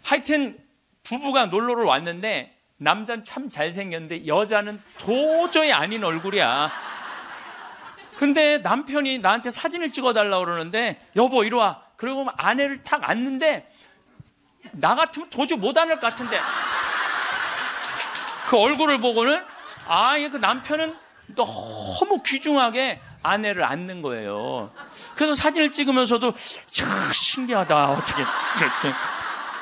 하여튼 부부가 놀러를 왔는데 남자는 참 잘생겼는데 여자는 도저히 아닌 얼굴이야. 근데 남편이 나한테 사진을 찍어달라고 그러는데 여보 이리 와. 그리고 아내를 탁 안는데 나 같으면 도저히 못 안을 것 같은데 그 얼굴을 보고는 그 남편은 너무 귀중하게 아내를 안는 거예요. 그래서 사진을 찍으면서도 참 신기하다. 어떻게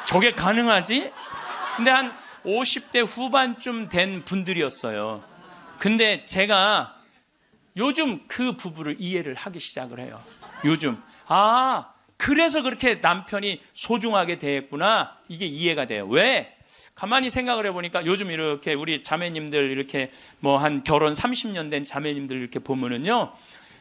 저게 가능하지? 근데 한 50대 후반쯤 된 분들이었어요. 근데 제가 요즘 그 부부를 이해를 하기 시작을 해요. 요즘 그래서 그렇게 남편이 소중하게 대했구나. 이게 이해가 돼요. 왜? 가만히 생각을 해보니까 요즘 이렇게 우리 자매님들 이렇게 뭐 한 결혼 30년 된 자매님들 이렇게 보면은요,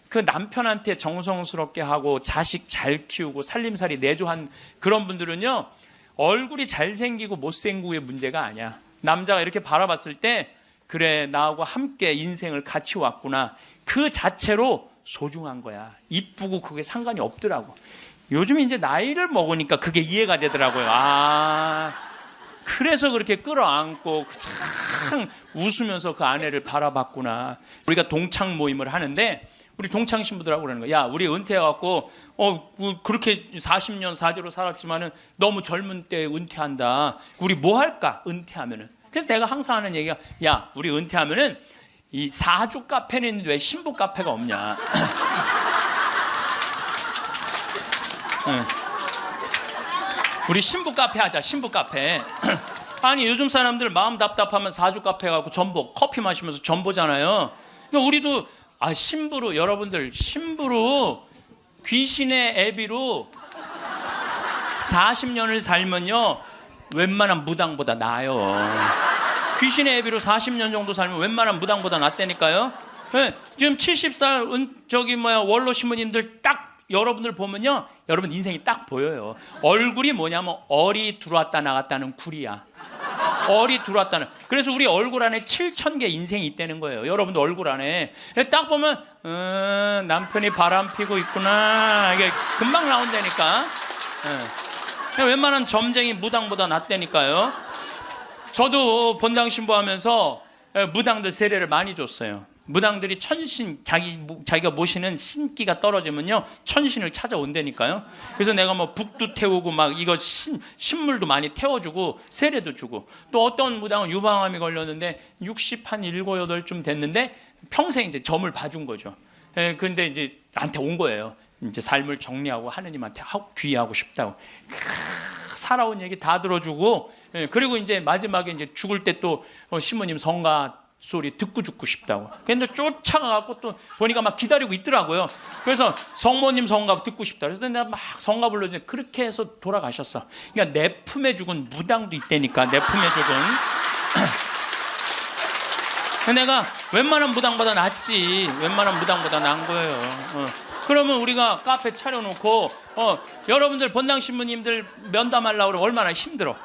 그 남편한테 정성스럽게 하고 자식 잘 키우고 살림살이 내조한 그런 분들은요, 얼굴이 잘생기고 못생기고의 문제가 아니야. 남자가 이렇게 바라봤을 때 그래 나하고 함께 인생을 같이 왔구나. 그 자체로 소중한 거야. 이쁘고 그게 상관이 없더라고. 요즘 이제 나이를 먹으니까 그게 이해가 되더라고요. 그래서 그렇게 끌어안고 참 웃으면서 그 아내를 바라봤구나. 우리가 동창 모임을 하는데 우리 동창 신부들하고 그러는 거야. 야, 우리 은퇴해갖고 그렇게 40년 사제로 살았지만은 너무 젊은 때 은퇴한다. 우리 뭐 할까? 은퇴하면은. 그래서 내가 항상 하는 얘기가 야, 우리 은퇴하면은 이 사주 카페는 있는데 왜 신부 카페가 없냐? 우리 신부 카페 하자. 신부 카페. 아니 요즘 사람들 마음 답답하면 사주 카페 가고 전보 커피 마시면서 전보잖아요. 그러니까 우리도 신부로 여러분들 신부로 귀신의 애비로 40년을 살면요 웬만한 무당보다 나아요. 귀신의 애비로 40년 정도 살면 웬만한 무당보다 낫다니까요. 네, 지금 70살 원로 신부님들 딱 여러분들 보면요 여러분 인생이 딱 보여요. 얼굴이 뭐냐면 얼이 들어왔다 나갔다는 굴이야. 얼이 들어왔다는. 그래서 우리 얼굴 안에 7,000개 인생이 있다는 거예요. 여러분도 얼굴 안에 딱 보면 남편이 바람 피고 있구나. 이게 금방 나온다니까. 웬만한 점쟁이 무당보다 낫다니까요. 저도 본당 신부하면서 무당들 세례를 많이 줬어요. 무당들이 천신 자기가 모시는 신기가 떨어지면요 천신을 찾아온다니까요. 그래서 내가 뭐 북도 태우고 막 이거 신물도 많이 태워주고 세례도 주고, 또 어떤 무당은 유방암이 걸렸는데 60 한 7, 8쯤 됐는데 평생 이제 점을 봐준 거죠. 근데 이제 나한테 온 거예요. 이제 삶을 정리하고 하느님한테 귀의하고 싶다고. 살아온 얘기 다 들어주고, 그리고 이제 마지막에 이제 죽을 때 또 시모님 성가 소리 듣고 죽고 싶다고. 근데 쫓아가갖고 또 보니까 막 기다리고 있더라고요. 그래서 성모님 성가 듣고 싶다. 그래서 내가 막 성가 불러주는데 그렇게 해서 돌아가셨어. 그러니까 내 품에 죽은 무당도 있다니까. 내 품에 죽은. 내가 웬만한 무당보다 낫지. 웬만한 무당보다 나은 거예요. 그러면 우리가 카페 차려놓고 여러분들 본당 신부님들 면담하려고 그러면 얼마나 힘들어.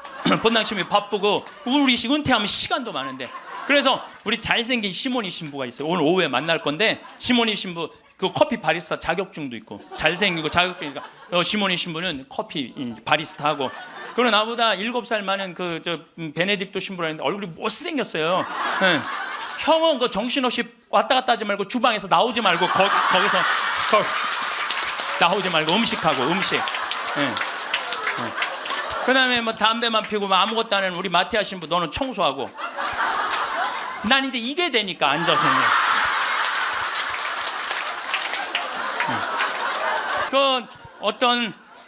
본당 신부님 바쁘고 우리 은퇴하면 시간도 많은데. 그래서 우리 잘생긴 시모니 신부가 있어요. 오늘 오후에 만날 건데 시모니 신부 그 커피 바리스타 자격증도 있고 잘생기고 자격증이니까 시모니 신부는 커피 바리스타 하고, 그리고 나보다 7살 많은 베네딕토 신부라는데 얼굴이 못생겼어요. 형은 그 정신없이 왔다 갔다 하지 말고 주방에서 나오지 말고 거기서 나오지 말고 음식하고 음식. 그다음에 뭐 담배만 피우고 뭐 아무것도 안 하는 우리 마티아 신부 너는 청소하고. 난 이제 이게 되니까 앉아서는. 그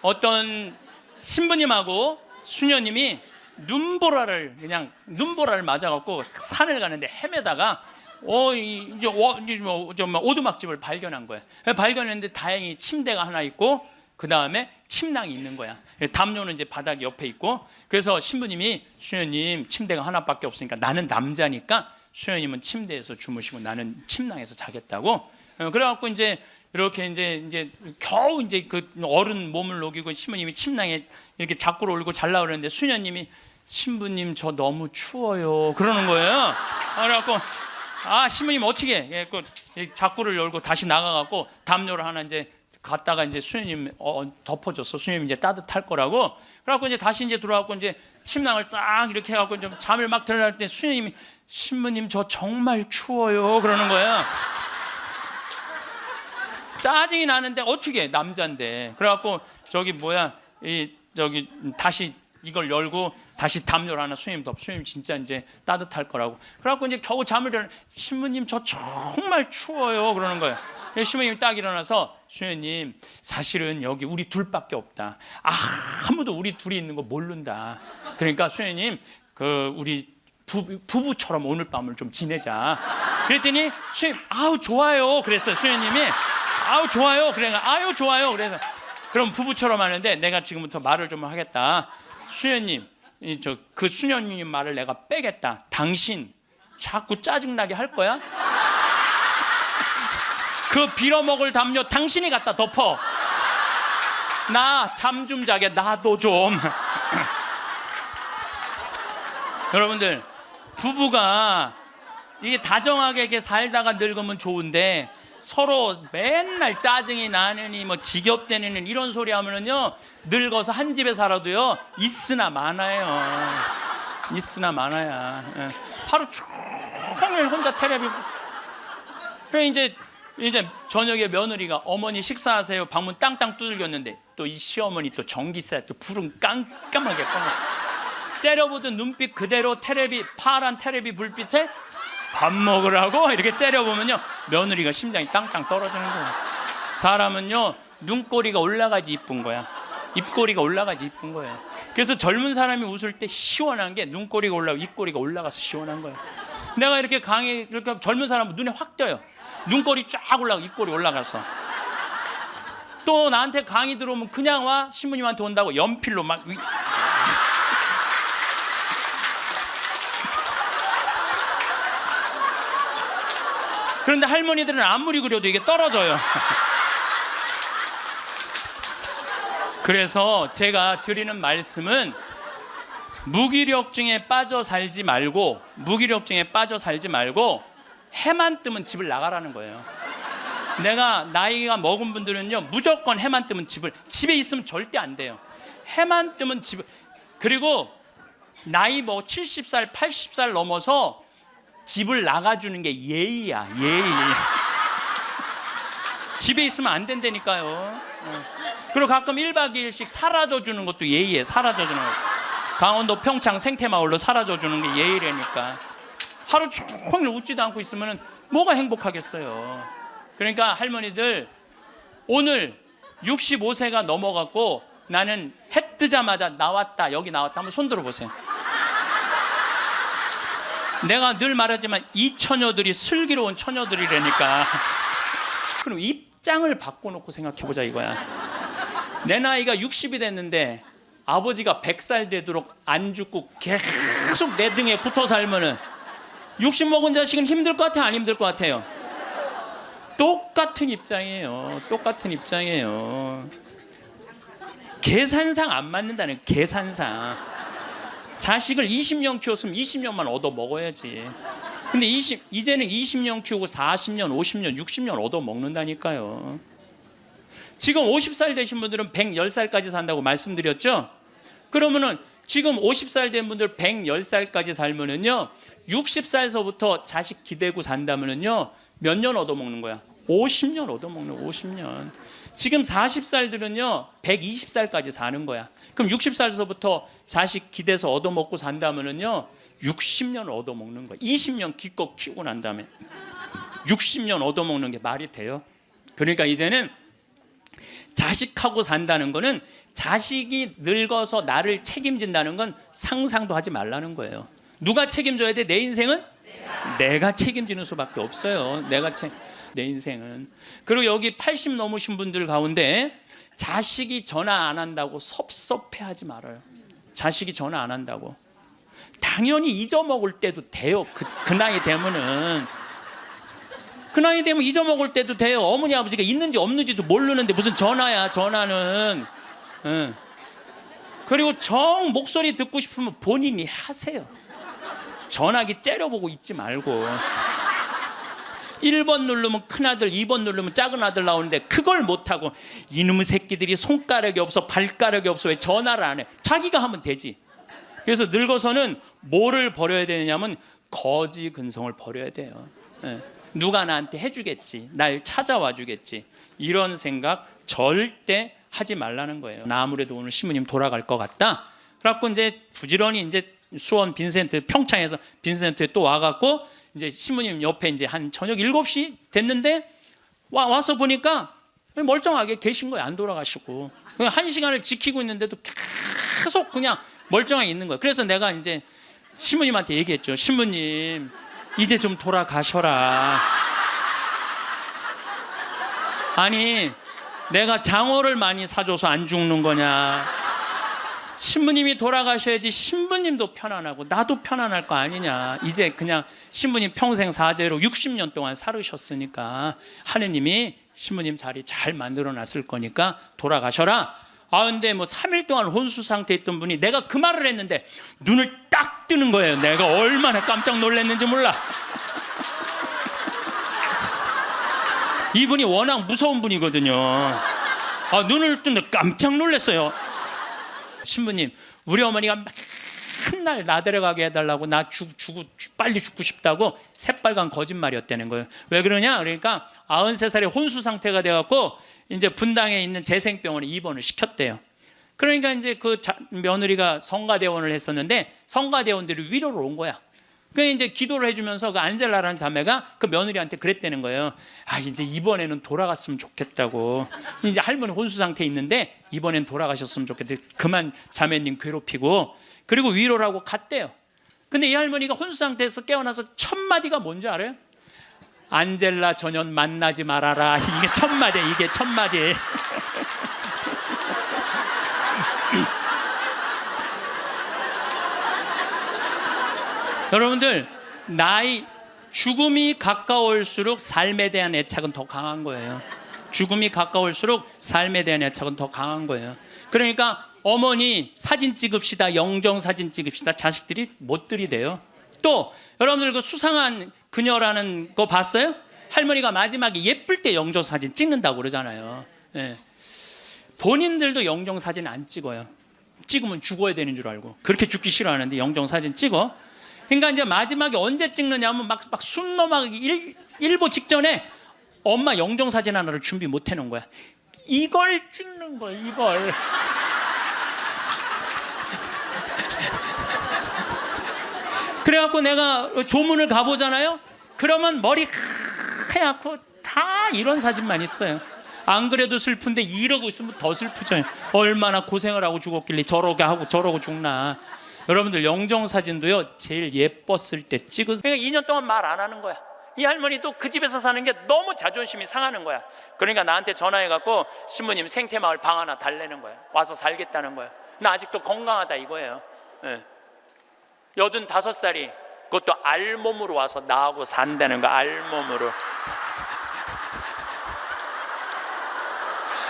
어떤 신부님하고 수녀님이 눈보라를 맞아갖고 산을 가는데 헤매다가 오두막집을 발견한 거예요. 발견했는데 다행히 침대가 하나 있고 그 다음에 침낭이 있는 거야. 담요는 이제 바닥 옆에 있고. 그래서 신부님이 수녀님 침대가 하나밖에 없으니까 나는 남자니까 수녀님은 침대에서 주무시고 나는 침낭에서 자겠다고. 그래갖고 이제 이렇게 이제 겨우 이제 그 어른 몸을 녹이고 신부님이 침낭에 이렇게 자꾸로 올고 잘라 그러는데 수녀님이 신부님 저 너무 추워요 그러는 거예요. 그래갖고 신부님 어떻게 해? 자꾸를 열고 다시 나가갖고 담요를 하나 이제 갔다가 이제 수녀님 덮어줬어. 수녀님 이제 따뜻할 거라고. 그래갖고 이제 다시 이제 들어와갖고 이제 침낭을 딱 이렇게 해갖고 좀 잠을 막 들어갈 때 수녀님이 신부님 저 정말 추워요 그러는 거야. 짜증이 나는데 어떻게 남자인데. 그래갖고 저기 뭐야 저기 다시 이걸 열고 다시 담요 하나 수녀님 덮. 수녀님 진짜 이제 따뜻할 거라고. 그래갖고 이제 겨우 잠을 일어나. 신부님 저 정말 추워요 그러는 거예요. 신부님이 딱 일어나서 수녀님 사실은 여기 우리 둘밖에 없다. 아무도 우리 둘이 있는 거 모른다. 그러니까 수녀님 그 우리 부부처럼 오늘 밤을 좀 지내자. 그랬더니 수녀님 아우 좋아요 그랬어요. 수녀님이 아우 좋아요. 그래 아유 좋아요. 그래서 그럼 부부처럼 하는데 내가 지금부터 말을 좀 하겠다. 수녀님 그 수녀님 말을 내가 빼겠다. 당신 자꾸 짜증나게 할 거야? 그 빌어먹을 담요 당신이 갖다 덮어. 나 잠 좀 자게 나도 좀. 여러분들 부부가 이게 다정하게 이렇게 살다가 늙으면 좋은데 서로 맨날 짜증이 나느니 뭐 지겹대느니 이런 소리 하면은요 늙어서 한 집에 살아도요 있으나 마나요. 있으나 마나야. 하루 종일 혼자 텔레비. 그래 이제 저녁에 며느리가 어머니 식사하세요. 방문 땅땅 두들겼는데 또 이 시어머니 또 전기세 또 불은 깜깜하게 꺼내. 째려보던 눈빛 그대로 파란 텔레비 불빛에 밥 먹으라고 이렇게 째려보면요 며느리가 심장이 땅땅 떨어지는 거예요. 사람은요 눈꼬리가 올라가지 이쁜 거야. 입꼬리가 올라가지 이쁜 거예요. 그래서 젊은 사람이 웃을 때 시원한 게 눈꼬리가 올라가고 입꼬리가 올라가서 시원한 거예요. 내가 이렇게 이렇게 젊은 사람은 눈에 확 띄어요. 눈꼬리 쫙 올라가고 입꼬리 올라가서. 또 나한테 강의 들어오면 그냥 와. 신부님한테 온다고 연필로 막. 그런데 할머니들은 아무리 그려도 이게 떨어져요. 그래서 제가 드리는 말씀은 무기력증에 빠져 살지 말고 해만 뜨면 집을 나가라는 거예요. 내가 나이가 먹은 분들은요 무조건 해만 뜨면 집에 있으면 절대 안 돼요. 해만 뜨면 그리고 나이 뭐 70살 80살 넘어서 집을 나가주는 게 예의야. 예의. 집에 있으면 안 된다니까요. 그리고 가끔 1박 2일씩 사라져주는 것도 예의에 사라져주는 거. 강원도 평창 생태마을로 사라져주는 게 예의라니까. 하루 종일 웃지도 않고 있으면 뭐가 행복하겠어요. 그러니까 할머니들 오늘 65세가 넘어갔고 나는 해 뜨자마자 나왔다 여기 나왔다 한번 손 들어보세요. 내가 늘 말하지만 이 처녀들이 슬기로운 처녀들이라니까. 그럼 입장을 바꿔놓고 생각해보자 이거야. 내 나이가 60이 됐는데 아버지가 100살 되도록 안 죽고 계속 내 등에 붙어 살면은 60 먹은 자식은 힘들 것 같아요? 안 힘들 것 같아요? 똑같은 입장이에요. 똑같은 입장이에요. 계산상 안 맞는다는 계산상. 자식을 20년 키웠으면 20년만 얻어 먹어야지. 근데 이제는 20년 키우고 40년, 50년, 60년 얻어 먹는다니까요. 지금 50살 되신 분들은 110살까지 산다고 말씀드렸죠? 그러면은 지금 50살 된 분들 110살까지 살면은요 60살서부터 자식 기대고 산다면은요 몇 년 얻어먹는 거야? 50년 얻어먹는 50년. 지금 40살들은요 120살까지 사는 거야. 그럼 60살서부터 자식 기대서 얻어먹고 산다면은요 60년 얻어먹는 거야. 20년 기껏 키우고 난 다음에 60년 얻어먹는 게 말이 돼요? 그러니까 이제는 자식하고 산다는 거는 자식이 늙어서 나를 책임진다는 건 상상도 하지 말라는 거예요. 누가 책임져야 돼? 내 인생은? 내가 책임지는 수밖에 없어요. 내 인생은. 그리고 여기 80 넘으신 분들 가운데 자식이 전화 안 한다고 섭섭해하지 말아요. 자식이 전화 안 한다고. 당연히 잊어먹을 때도 돼요. 그 나이 되면은. 그 나이 되면 잊어먹을 때도 돼요. 어머니 아버지가 있는지 없는지도 모르는데 무슨 전화야. 전화는. 그리고 정 목소리 듣고 싶으면 본인이 하세요. 전화기 째려보고 있지 말고. 1번 누르면 큰아들, 2번 누르면 작은 아들 나오는데 그걸 못하고 이놈의 새끼들이 손가락이 없어 발가락이 없어 왜 전화를 안 해. 자기가 하면 되지. 그래서 늙어서는 뭐를 버려야 되냐면 거지 근성을 버려야 돼요. 예. 누가 나한테 해주겠지, 날 찾아와 주겠지, 이런 생각 절대 하지 말라는 거예요. 나 아무래도 오늘 신부님 돌아갈 것 같다. 그래갖고 이제 부지런히 이제 수원 빈센트 평창에서 빈센트에 또 와갖고 이제 신부님 옆에 이제 한 저녁 7시 됐는데 와서 보니까 멀쩡하게 계신 거예요. 안 돌아가시고 1시간을 지키고 있는데도 계속 그냥 멀쩡하게 있는 거예요. 그래서 내가 이제 신부님한테 얘기했죠. 신부님 이제 좀 돌아가셔라. 아니 내가 장어를 많이 사줘서 안 죽는 거냐. 신부님이 돌아가셔야지 신부님도 편안하고 나도 편안할 거 아니냐. 이제 그냥 신부님 평생 사죄로 60년 동안 살으셨으니까 하느님이 신부님 자리 잘 만들어 놨을 거니까 돌아가셔라. 아 근데 뭐 3일 동안 혼수 상태에 있던 분이 내가 그 말을 했는데 눈을 딱 뜨는 거예요. 내가 얼마나 깜짝 놀랐는지 몰라. 이분이 워낙 무서운 분이거든요. 눈을 뜨는데 깜짝 놀랐어요. 신부님 우리 어머니가 맨날 나 데려가게 해달라고 나 빨리 죽고 싶다고 새빨간 거짓말이었다는 거예요. 왜 그러냐 그러니까 93살에 혼수 상태가 돼갖고 이제 분당에 있는 재생병원에 입원을 시켰대요. 그러니까 이제 그 며느리가 성가대원을 했었는데 성가대원들이 위로를 온 거야. 그 이제 기도를 해주면서 그 안젤라라는 자매가 그 며느리한테 그랬다는 거예요. 아 이제 이번에는 돌아갔으면 좋겠다고. 이제 할머니 혼수 상태에 있는데 이번엔 돌아가셨으면 좋겠다. 그만 자매님 괴롭히고. 그리고 위로를 하고 갔대요. 근데 이 할머니가 혼수 상태에서 깨어나서 첫 마디가 뭔지 알아요? 안젤라 전현 만나지 말아라. 이게 첫 마디. 이게 첫 마디. 여러분들 나이 죽음이 가까울수록 삶에 대한 애착은 더 강한 거예요. 죽음이 가까울수록 삶에 대한 애착은 더 강한 거예요. 그러니까 어머니 사진 찍읍시다, 영정 사진 찍읍시다. 자식들이 못 들이대요. 또 여러분들 그 수상한 그녀라는 거 봤어요? 할머니가 마지막에 예쁠 때 영정 사진 찍는다고 그러잖아요. 예. 본인들도 영정 사진 안 찍어요. 찍으면 죽어야 되는 줄 알고 그렇게 죽기 싫어하는데 영정 사진 찍어. 그러니까 이제 마지막에 언제 찍느냐면 막 숨 넘어가기 일보 직전에 엄마 영정 사진 하나를 준비 못 해놓은 거야. 이걸 찍는 거야. 이걸. 그래갖고 내가 조문을 가보잖아요. 그러면 머리 하얗고 다 이런 사진만 있어요. 안 그래도 슬픈데 이러고 있으면 더 슬프죠. 얼마나 고생을 하고 죽었길래 저러게 하고 저러고 죽나. 여러분들 영정 사진도요 제일 예뻤을 때 찍으세요. 그러니까 2년 동안 말 안 하는 거야. 이 할머니도 그 집에서 사는 게 너무 자존심이 상하는 거야. 그러니까 나한테 전화해갖고 신부님 생태마을 방 하나 달래는 거야. 와서 살겠다는 거야. 나 아직도 건강하다 이거예요. 예. 85살이 그것도 알몸으로 와서 나하고 산다는 거야. 알몸으로.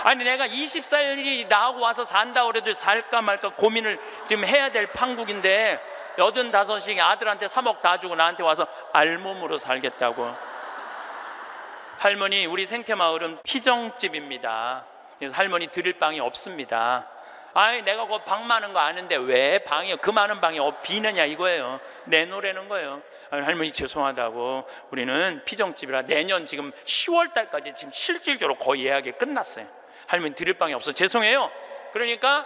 아니 내가 20살이 나하고 와서 산다고 그래도 살까 말까 고민을 지금 해야 될 판국인데 85이 아들한테 3억 다 주고 나한테 와서 알몸으로 살겠다고. 할머니 우리 생태마을은 피정집입니다. 그래서 할머니 드릴 방이 없습니다. 아니 내가 그 방 많은 거 아는데 왜 방이 그 많은 방이 비느냐 이거예요. 내놓으라는 거예요. 아니, 할머니 죄송하다고 우리는 피정집이라 내년 지금 10월 달까지 지금 실질적으로 거의 예약이 끝났어요. 할머니 드릴 방이 없어 죄송해요. 그러니까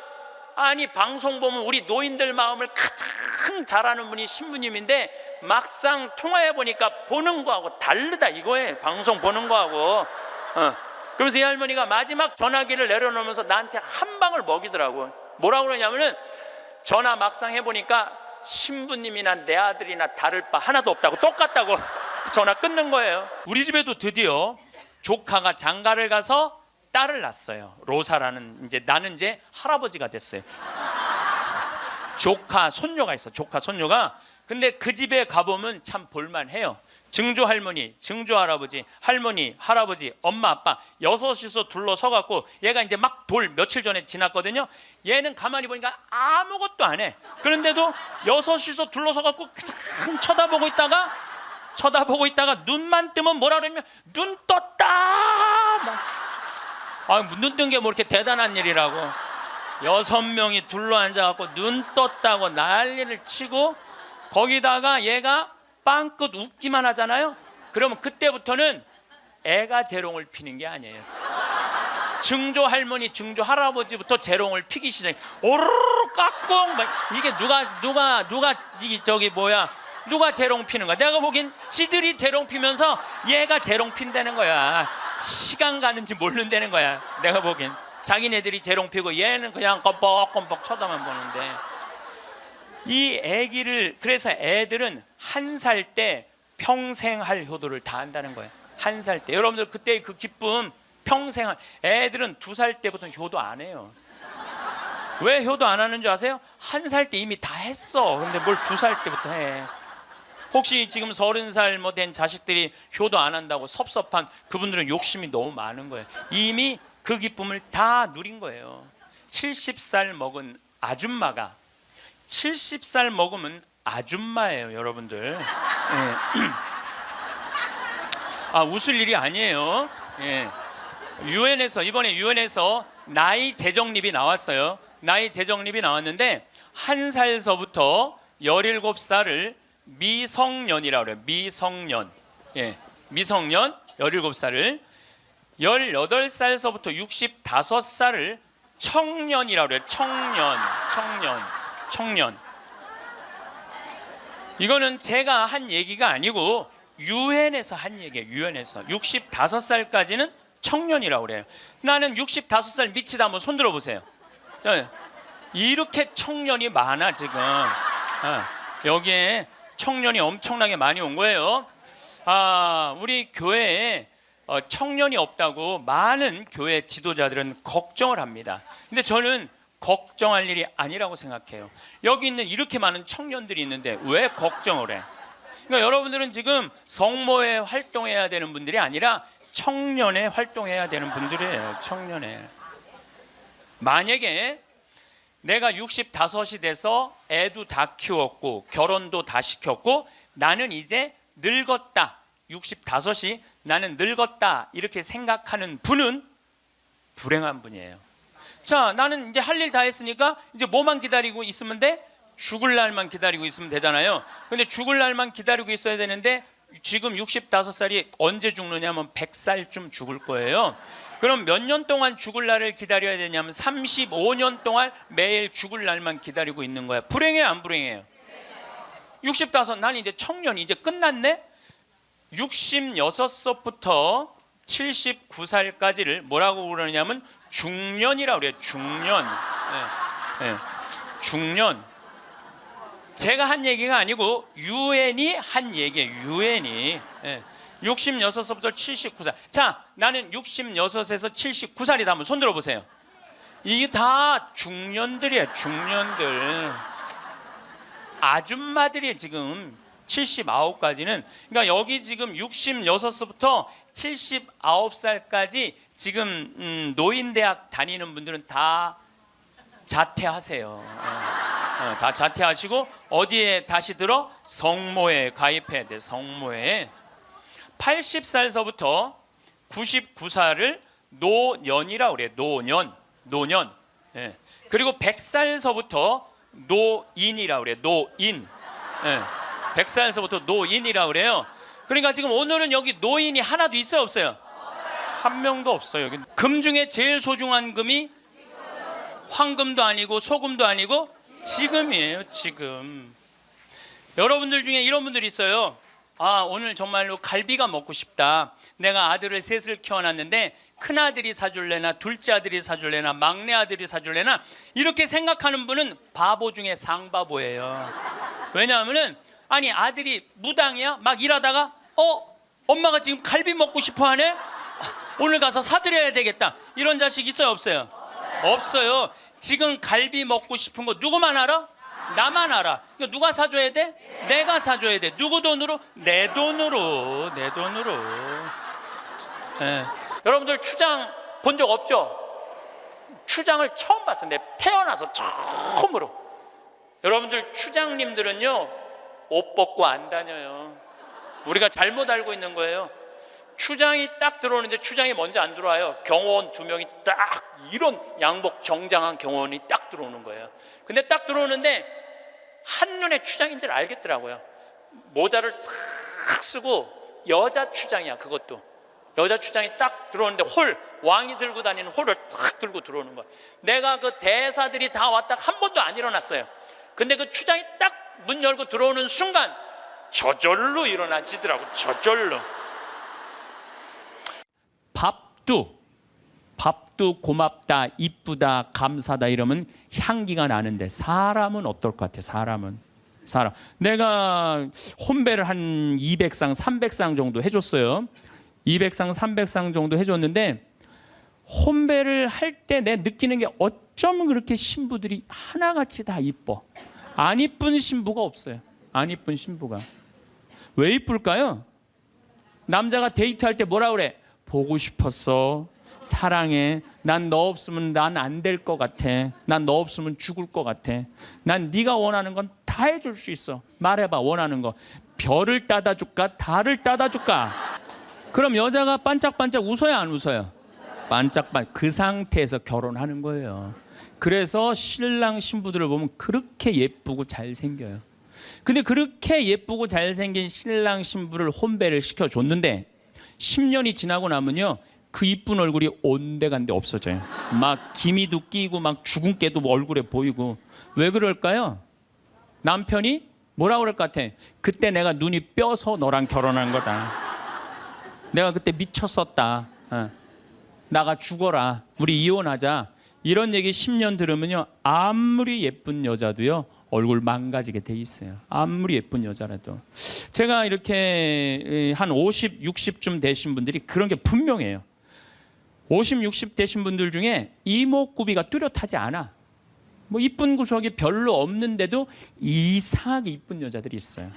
아니 방송 보면 우리 노인들 마음을 가장 잘하는 분이 신부님인데 막상 통화해 보니까 보는 거하고 다르다 이거예요. 방송 보는 거하고. 그러면서 이 할머니가 마지막 전화기를 내려놓으면서 나한테 한 방을 먹이더라고. 뭐라고 그러냐면은 전화 막상 해보니까 신부님이나 내 아들이나 다를 바 하나도 없다고 똑같다고 전화 끊는 거예요. 우리 집에도 드디어 조카가 장가를 가서 딸을 낳았어요. 로사라는 이제 나는 이제 할아버지가 됐어요. 조카 손녀가 있어. 조카 손녀가. 근데 그 집에 가보면 참 볼만해요. 증조 할머니, 증조 할아버지, 할머니, 할아버지, 엄마, 아빠 여섯이서 둘러서갖고 얘가 이제 막 돌 며칠 전에 지났거든요. 얘는 가만히 보니까 아무것도 안 해. 그런데도 여섯이서 둘러서갖고 그냥 쳐다보고 있다가 쳐다보고 있다가 눈만 뜨면 뭐라 그러냐면 눈 떴다. 눈 뜬 게 뭐 이렇게 대단한 일이라고. 6명이 둘러앉아갖고 눈 떴다고 난리를 치고 거기다가 얘가 빵긋 웃기만 하잖아요. 그러면 그때부터는 애가 재롱을 피는 게 아니에요. 증조 할머니, 증조 할아버지부터 재롱을 피기 시작해. 오르르 깍꿍. 이게 누가 재롱 피는 거야? 내가 보기엔 지들이 재롱 피면서 얘가 재롱 핀다는 거야. 시간 가는지 모른다는 거야. 내가 보기엔 자기네들이 재롱 피고 얘는 그냥 껌뻑껌뻑 쳐다만 보는데, 이 애기를, 그래서 애들은 1살 때 평생 할 효도를 다 한다는 거예요. 1살 때. 여러분들 그때 그 기쁨 평생 애들은 2살 때부터 효도 안 해요. 왜 효도 안 하는 줄 아세요? 1살 때 이미 다 했어. 근데 뭘 2살 때부터 해. 혹시 지금 30살 뭐 된 자식들이 효도 안 한다고 섭섭한 그분들은 욕심이 너무 많은 거예요. 이미 그 기쁨을 다 누린 거예요. 70살 먹은 아줌마가 70살 먹으면 아줌마예요, 여러분들. 예. 웃을 일이 아니에요. 예. 이번에 유엔에서 나이 재정립이 나왔어요. 나이 재정립이 나왔는데 1살서부터 17살을 미성년이라고 그래요. 미성년. 예. 미성년 17살을, 18살서부터 65살을 청년이라고 그래요. 청년. 이거는 제가 한 얘기가 아니고 유엔에서 한 얘기예요. 유엔에서 65살까지는 청년이라고 그래요. 나는 65살 미치다. 한번 손 들어보세요. 이렇게 청년이 많아 지금. 여기에 청년이 엄청나게 많이 온 거예요. 우리 교회에 청년이 없다고 많은 교회 지도자들은 걱정을 합니다. 근데 저는 걱정할 일이 아니라고 생각해요. 여기 있는 이렇게 많은 청년들이 있는데 왜 걱정을 해? 그러니까 여러분들은 지금 성모에 활동해야 되는 분들이 아니라 청년에 활동해야 되는 분들이에요. 청년에. 만약에 내가 65이 돼서 애도 다 키웠고 결혼도 다 시켰고 나는 이제 늙었다. 65이 나는 늙었다. 이렇게 생각하는 분은 불행한 분이에요. 자, 나는 이제 할 일 다 했으니까 이제 뭐만 기다리고 있으면 돼? 죽을 날만 기다리고 있으면 되잖아요. 근데 죽을 날만 기다리고 있어야 되는데 지금 65살이 언제 죽느냐면 100살쯤 죽을 거예요. 그럼 몇 년 동안 죽을 날을 기다려야 되냐면 35년 동안 매일 죽을 날만 기다리고 있는 거야. 불행해요, 안 불행해요? 65, 난 이제 청년, 이제 끝났네? 66살부터 79살까지를 뭐라고 그러냐면 중년이라고 그래요. 중년. 중년. 제가 한 얘기가 아니고 유엔이 한 얘기예요. 유엔이. 66살부터 79살. 자, 나는 66에서 79살이다. 한번 손 들어보세요. 이게 다 중년들이에요. 중년들. 아줌마들이 지금 79까지는, 그러니까 여기 지금 66부터 79살까지 지금 노인대학 다니는 분들은 다 자퇴하세요. 다 자퇴하시고 어디에 다시 들어? 성모에 가입해야 돼. 성모에. 80살서부터 99살을 노년이라고 그래요. 노년. 예. 그리고 100살서부터 노인이라고 그래요. 노인. 100살서부터 노인이라고 그래요. 그러니까 지금 오늘은 여기 노인이 하나도 있어요, 없어요? 한 명도 없어요. 금 중에 제일 소중한 금이 황금도 아니고 소금도 아니고 지금이에요. 지금. 여러분들 중에 이런 분들이 있어요. 오늘 정말로 갈비가 먹고 싶다. 내가 아들을 셋을 키워놨는데 큰아들이 사줄래나 둘째 아들이 사줄래나 막내 아들이 사줄래나, 이렇게 생각하는 분은 바보 중에 상바보예요. 왜냐하면은 아들이 무당이야? 막 일하다가 엄마가 지금 갈비 먹고 싶어 하네? 오늘 가서 사드려야 되겠다. 이런 자식 있어요, 없어요? 없어요. 지금 갈비 먹고 싶은 거 누구만 알아? 나만 알아. 이거 누가 사줘야 돼? 내가 사줘야 돼. 누구 돈으로? 내 돈으로. 여러분들 추장 본 적 없죠? 추장을 처음 봤어요. 내 태어나서 처음으로. 여러분들 추장님들은요 옷 벗고 안 다녀요. 우리가 잘못 알고 있는 거예요. 추장이 딱 들어오는데 추장이 먼저 안 들어와요. 경호원 2명이 딱 이런 양복 정장한 경호원이 딱 들어오는 거예요. 근데 딱 들어오는데 한눈에 추장인 줄 알겠더라고요. 모자를 탁 쓰고 여자 추장이야. 그것도 여자 추장이 딱 들어오는데 왕이 들고 다니는 홀을 딱 들고 들어오는 거야. 내가 그 대사들이 다 왔다 한 번도 안 일어났어요. 근데 그 추장이 딱 문 열고 들어오는 순간 저절로 일어나지더라고. 저절로. 밥도 고맙다, 이쁘다, 감사다 이러면 향기가 나는데 사람은 어떨 것 같아? 사람. 내가 혼배를 한 200상, 300상 정도 해줬어요. 200상, 300상 정도 해줬는데 혼배를 할 때 내 느끼는 게 어쩌면 그렇게 신부들이 하나같이 다 이뻐. 안 이쁜 신부가 없어요. 안 이쁜 신부가. 왜 이쁠까요? 남자가 데이트할 때 뭐라 그래? 보고 싶었어. 사랑해. 난 너 없으면 난 안 될 것 같아. 난 너 없으면 죽을 것 같아. 난 네가 원하는 건 다 해줄 수 있어. 말해봐. 원하는 거. 별을 따다 줄까? 달을 따다 줄까? 그럼 여자가 반짝반짝 웃어요? 안 웃어요? 반짝반짝. 그 상태에서 결혼하는 거예요. 그래서 신랑 신부들을 보면 그렇게 예쁘고 잘생겨요. 근데 그렇게 예쁘고 잘생긴 신랑 신부를 혼배를 시켜줬는데 10년이 지나고 나면요, 그 이쁜 얼굴이 온데간데 없어져요. 막 기미도 끼고 막 주근깨도 얼굴에 보이고. 왜 그럴까요? 남편이 뭐라 그럴 것 같아? 그때 내가 눈이 뼈서 너랑 결혼한 거다. 내가 그때 미쳤었다. 나가 죽어라. 우리 이혼하자. 이런 얘기 10년 들으면요, 아무리 예쁜 여자도요 얼굴 망가지게 돼 있어요. 아무리 예쁜 여자라도. 제가 이렇게 한 50, 60쯤 되신 분들이 그런 게 분명해요. 50, 60 되신 분들 중에 이목구비가 뚜렷하지 않아. 뭐 이쁜 구석이 별로 없는데도 이상하게 이쁜 여자들이 있어요.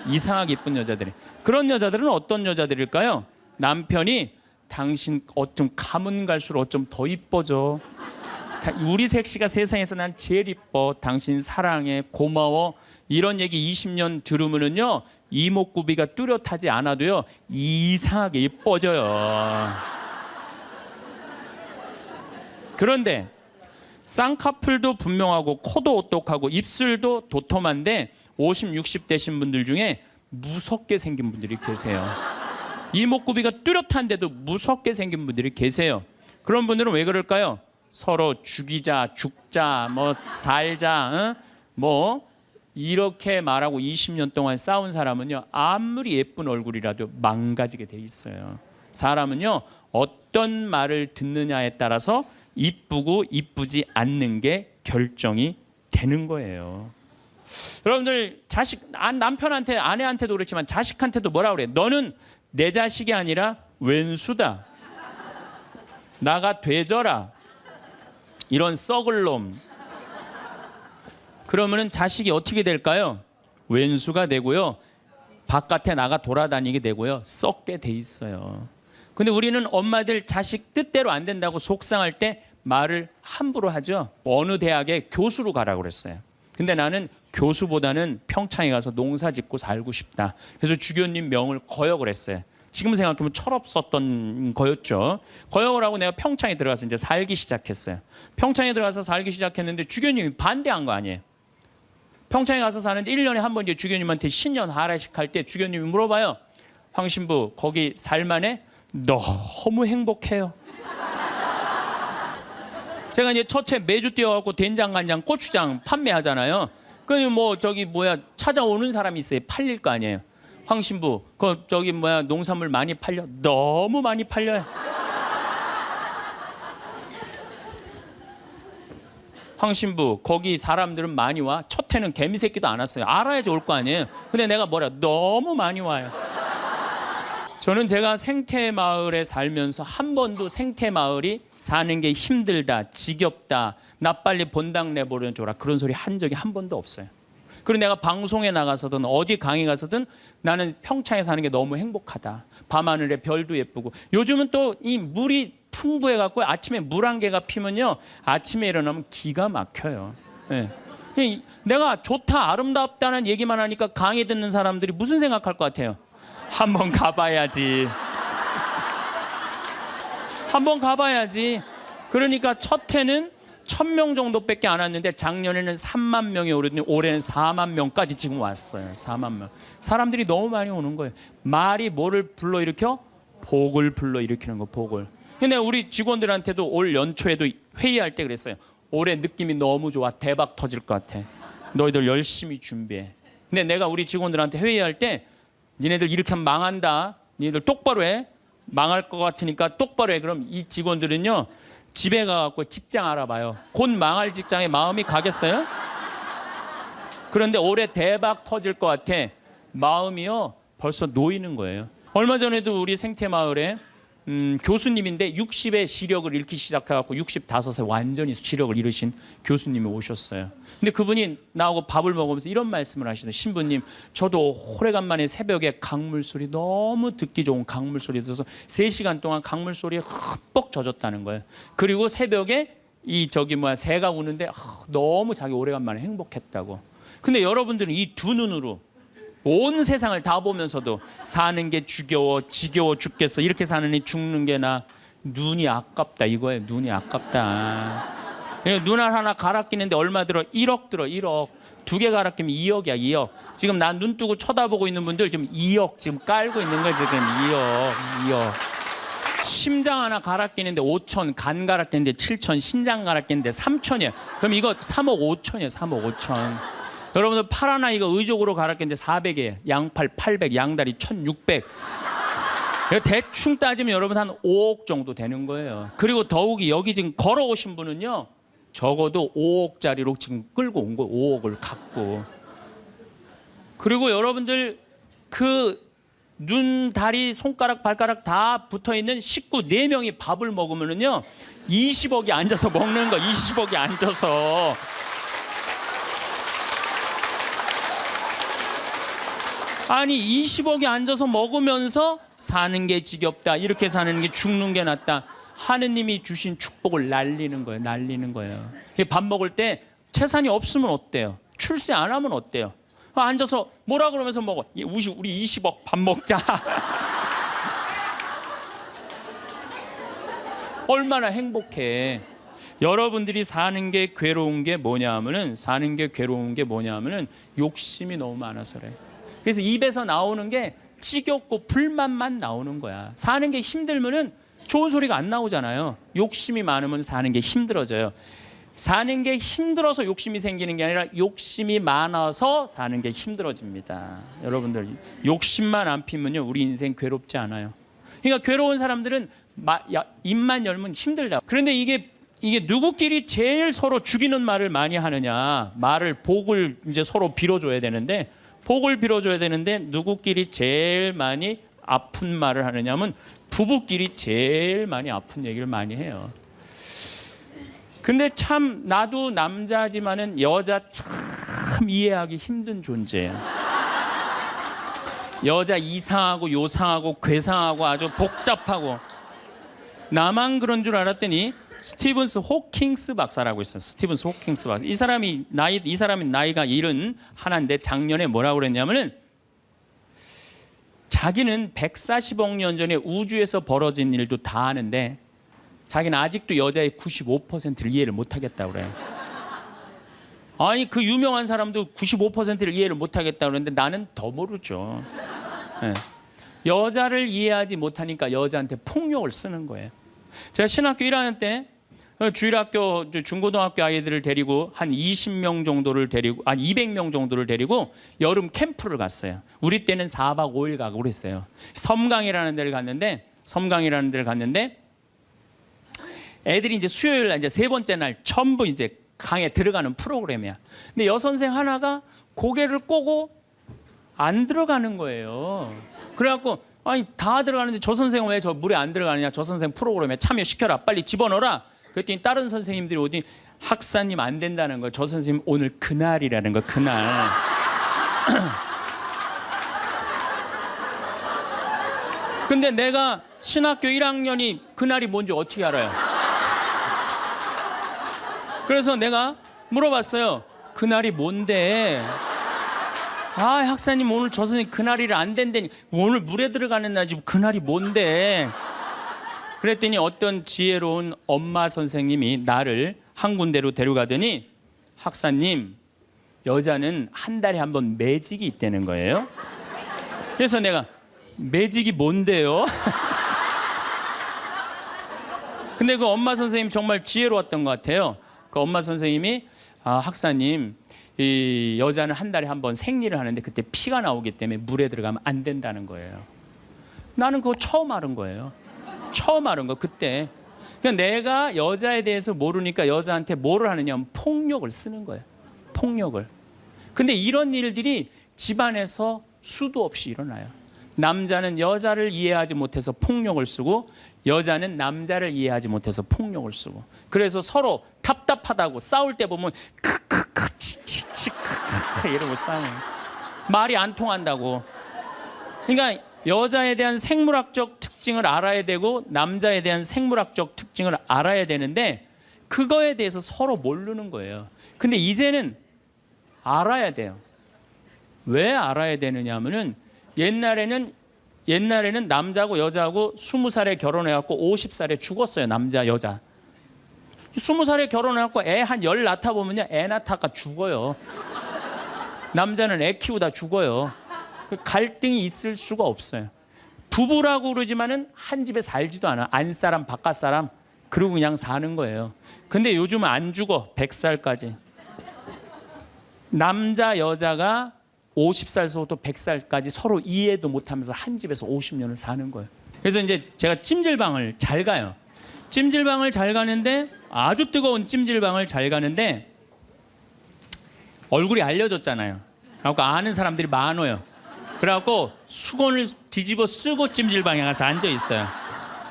이상하게 이쁜 여자들이. 그런 여자들은 어떤 여자들일까요? 남편이 당신 어쩜 가면 갈수록 어쩜 더 이뻐져. 우리 색시가 세상에서 난 제일 이뻐. 당신 사랑해. 고마워. 이런 얘기 20년 들으면은요, 이목구비가 뚜렷하지 않아도요 이상하게 이뻐져요. 그런데 쌍꺼풀도 분명하고 코도 오똑하고 입술도 도톰한데 50, 60 되신 분들 중에 무섭게 생긴 분들이 계세요. 이목구비가 뚜렷한데도 무섭게 생긴 분들이 계세요. 그런 분들은 왜 그럴까요? 서로 죽이자, 죽자, 뭐 살자, 뭐 이렇게 말하고 20년 동안 싸운 사람은요, 아무리 예쁜 얼굴이라도 망가지게 돼 있어요. 사람은요, 어떤 말을 듣느냐에 따라서 이쁘고 이쁘지 않는 게 결정이 되는 거예요. 여러분들 남편한테, 아내한테도 그렇지만 자식한테도 뭐라 그래? 너는 내 자식이 아니라 왼수다. 나가 되져라. 이런 썩을 놈. 그러면은 자식이 어떻게 될까요? 왼수가 되고요, 바깥에 나가 돌아다니게 되고요, 썩게 돼 있어요. 근데 우리는 엄마들 자식 뜻대로 안 된다고 속상할 때 말을 함부로 하죠. 어느 대학에 교수로 가라고 그랬어요. 근데 나는 교수보다는 평창에 가서 농사 짓고 살고 싶다. 그래서 주교님 명을 거역을 했어요. 지금 생각하면 철없었던 거였죠. 거역을 하고 내가 평창에 들어가서 이제 살기 시작했어요. 평창에 들어가서 살기 시작했는데 주교님이 반대한 거 아니에요. 평창에 가서 사는데 1년에 한 번 이제 주교님한테 신년 하례식 할 때 주교님이 물어봐요. 황 신부 거기 살만해? 너무 행복해요. 제가 이제 첫째 매주 뛰어갖고 된장, 간장, 고추장 판매하잖아요. 그 찾아오는 사람이 있어요. 팔릴 거 아니에요. 황 신부, 농산물 많이 팔려? 너무 많이 팔려요. 황 신부, 거기 사람들은 많이 와? 첫 해는 개미 새끼도 안 왔어요. 알아야지 올 거 아니에요. 근데 내가 너무 많이 와요. 저는 제가 생태마을에 살면서 한 번도 생태마을이 사는 게 힘들다, 지겹다, 나 빨리 본당 내보내줘라 그런 소리 한 적이 한 번도 없어요. 그리고 내가 방송에 나가서든 어디 강의 가서든 나는 평창에 사는 게 너무 행복하다. 밤하늘에 별도 예쁘고. 요즘은 또 이 물이 풍부해갖고 아침에 물 한 개가 피면요, 아침에 일어나면 기가 막혀요. 네. 내가 좋다, 아름답다는 얘기만 하니까 강의 듣는 사람들이 무슨 생각할 것 같아요? 한번 가봐야지. 한번 가봐야지. 그러니까 첫 해는 1,000명 정도밖에 안 왔는데 작년에는 3만 명이 오르더니 올해는 4만 명까지 지금 왔어요. 4만 명. 사람들이 너무 많이 오는 거예요. 말이 뭐를 불러일으켜? 복을 불러일으키는 거, 복을. 근데 우리 직원들한테도 올 연초에도 회의할 때 그랬어요. 올해 느낌이 너무 좋아. 대박 터질 것 같아. 너희들 열심히 준비해. 근데 내가 우리 직원들한테 회의할 때 니네들 이렇게 하면 망한다. 니네들 똑바로 해. 망할 것 같으니까 똑바로 해. 그럼 이 직원들은요. 집에 가갖고 직장 알아봐요. 곧 망할 직장에 마음이 가겠어요? 그런데 올해 대박 터질 것 같아. 마음이요. 벌써 놓이는 거예요. 얼마 전에도 우리 생태마을에 교수님인데 60에 시력을 잃기 시작해갖고 65세 완전히 시력을 잃으신 교수님이 오셨어요. 근데 그분이 나하고 밥을 먹으면서 이런 말씀을 하시더라고요. 신부님, 저도 오래간만에 새벽에 강물 소리 너무 듣기 좋은 강물 소리 들어서 3시간 동안 강물 소리에 흠뻑 젖었다는 거예요. 그리고 새벽에 새가 우는데 너무 자기 오래간만에 행복했다고. 근데 여러분들은 이 두 눈으로 온 세상을 다 보면서도 사는 게 지겨워 죽겠어. 이렇게 사느니 죽는 게 나. 눈이 아깝다 이거예요. 눈이 아깝다. 눈알 하나 갈아 끼는데 얼마 들어? 1억 들어. 1억. 2개 갈아 끼면 2억이야. 2억. 지금 난 눈 뜨고 쳐다보고 있는 분들 지금 2억 지금 깔고 있는 거야. 지금 2억. 심장 하나 갈아 끼는데 5천, 간 갈아 끼는데 7천, 신장 갈아 끼는데 3천이야. 그럼 이거 3억 5천이야. 3억 5천. 여러분들 팔 하나 이거 의족으로 갈아 끼는데 400이에요. 양팔 800, 양다리 1600. 대충 따지면 여러분 한 5억 정도 되는 거예요. 그리고 더욱이 여기 지금 걸어오신 분은요. 적어도 5억짜리로 지금 끌고 온 거예요. 5억을 갖고. 그리고 여러분들 그 눈, 다리, 손가락, 발가락 다 붙어있는 식구 4명이 밥을 먹으면은요. 20억이 앉아서 먹는 거. 20억이 앉아서. 아니 20억이 앉아서 먹으면서 사는 게 지겹다. 이렇게 사는 게 죽는 게 낫다. 하느님이 주신 축복을 날리는 거예요. 날리는 거예요. 밥 먹을 때 재산이 없으면 어때요? 출세 안 하면 어때요? 앉아서 뭐라 그러면서 먹어. 우리 20억 밥 먹자. 얼마나 행복해. 여러분들이 사는 게 괴로운 게 뭐냐면은 욕심이 너무 많아서 그래. 그래서 입에서 나오는 게 지겹고 불만만 나오는 거야. 사는 게 힘들면은 좋은 소리가 안 나오잖아요. 욕심이 많으면 사는 게 힘들어져요. 사는 게 힘들어서 욕심이 생기는 게 아니라 욕심이 많아서 사는 게 힘들어집니다. 여러분들 욕심만 안 피면요 우리 인생 괴롭지 않아요. 그러니까 괴로운 사람들은 입만 열면 힘들다. 그런데 이게 누구끼리 제일 서로 죽이는 말을 많이 하느냐. 복을 이제 서로 빌어줘야 되는데 누구끼리 제일 많이 아픈 말을 하느냐면 부부끼리 제일 많이 아픈 얘기를 많이 해요. 근데 참 나도 남자지만은 여자 참 이해하기 힘든 존재예요. 여자 이상하고 요상하고 괴상하고 아주 복잡하고. 나만 그런 줄 알았더니 스티븐스 호킹스 박사라고 있어요. 스티븐스 호킹스 박사. 이 사람이 나이가 71인데 작년에 뭐라고 그랬냐면은 자기는 140억 년 전에 우주에서 벌어진 일도 다 아는데 자기는 아직도 여자의 95%를 이해를 못 하겠다고 그래. 아니 그 유명한 사람도 95%를 이해를 못 하겠다고 그러는데 나는 더 모르죠. 네. 여자를 이해하지 못하니까 여자한테 폭력을 쓰는 거예요. 제가 신학교 1학년 때 주일학교 중고등학교 아이들을 데리고 한 20명 정도를 데리고 200명 정도를 데리고 여름 캠프를 갔어요. 우리 때는 4박 5일 가고 그랬어요. 섬강이라는 데를 갔는데 애들이 이제 수요일 날 이제 3번째 날 전부 이제 강에 들어가는 프로그램이야. 근데 여선생 하나가 고개를 꼬고 안 들어가는 거예요. 그래갖고 아니 다 들어가는데 저 선생은 왜 저 물에 안 들어가느냐. 저 선생 프로그램에 참여시켜라. 빨리 집어넣어라. 그랬더니 다른 선생님들이 오더니 학사님 안 된다는 거예요. 저 선생님 오늘 그날이라는 거. 그날. 근데 내가 신학교 1학년이 그날이 뭔지 어떻게 알아요? 그래서 내가 물어봤어요. 그날이 뭔데? 아, 학사님 오늘 저 선생님 그날이라 안 된다니. 오늘 물에 들어가는 날 지금 그날이 뭔데? 그랬더니 어떤 지혜로운 엄마 선생님이 나를 한 군데로 데려가더니 학사님, 여자는 한 달에 한 번 매직이 있다는 거예요. 그래서 내가 매직이 뭔데요? 근데 그 엄마 선생님 정말 지혜로웠던 것 같아요. 그 엄마 선생님이 학사님, 이 여자는 한 달에 한 번 생리를 하는데 그때 피가 나오기 때문에 물에 들어가면 안 된다는 거예요. 나는 그거 처음 알은 거예요. 처음 알은 거 그때. 그러니까 내가 여자에 대해서 모르니까 여자한테 뭐를 하느냐 하면 폭력을 쓰는 거예요. 폭력을. 근데 이런 일들이 집안에서 수도 없이 일어나요. 남자는 여자를 이해하지 못해서 폭력을 쓰고 여자는 남자를 이해하지 못해서 폭력을 쓰고, 그래서 서로 답답하다고 싸울 때 보면 크크크 치치치 크크크 이러고 싸워요. 말이 안 통한다고. 그러니까 여자에 대한 생물학적 특징을 알아야 되고 남자에 대한 생물학적 특징을 알아야 되는데 그거에 대해서 서로 모르는 거예요. 근데 이제는 알아야 돼요. 왜 알아야 되느냐 하면은 옛날에는 남자하고 여자하고 20살에 결혼해갖고 50살에 죽었어요. 남자 여자 20살에 결혼해갖고 애 한 10 낳다 보면요, 애 낳다가 죽어요. 남자는 애 키우다 죽어요. 갈등이 있을 수가 없어요. 부부라고 그러지만은 한 집에 살지도 않아. 안사람 바깥사람 그러고 그냥 사는 거예요. 근데 요즘은 안 죽어. 100살까지. 남자 여자가 50살서부터 100살까지 서로 이해도 못하면서 한 집에서 50년을 사는 거예요. 그래서 이제 제가 찜질방을 잘 가요. 찜질방을 잘 가는데, 아주 뜨거운 찜질방을 잘 가는데 얼굴이 알려졌잖아요. 그래갖고 아는 사람들이 많아요. 그래갖고 수건을 뒤집어 쓰고 찜질방에 가서 앉아 있어요.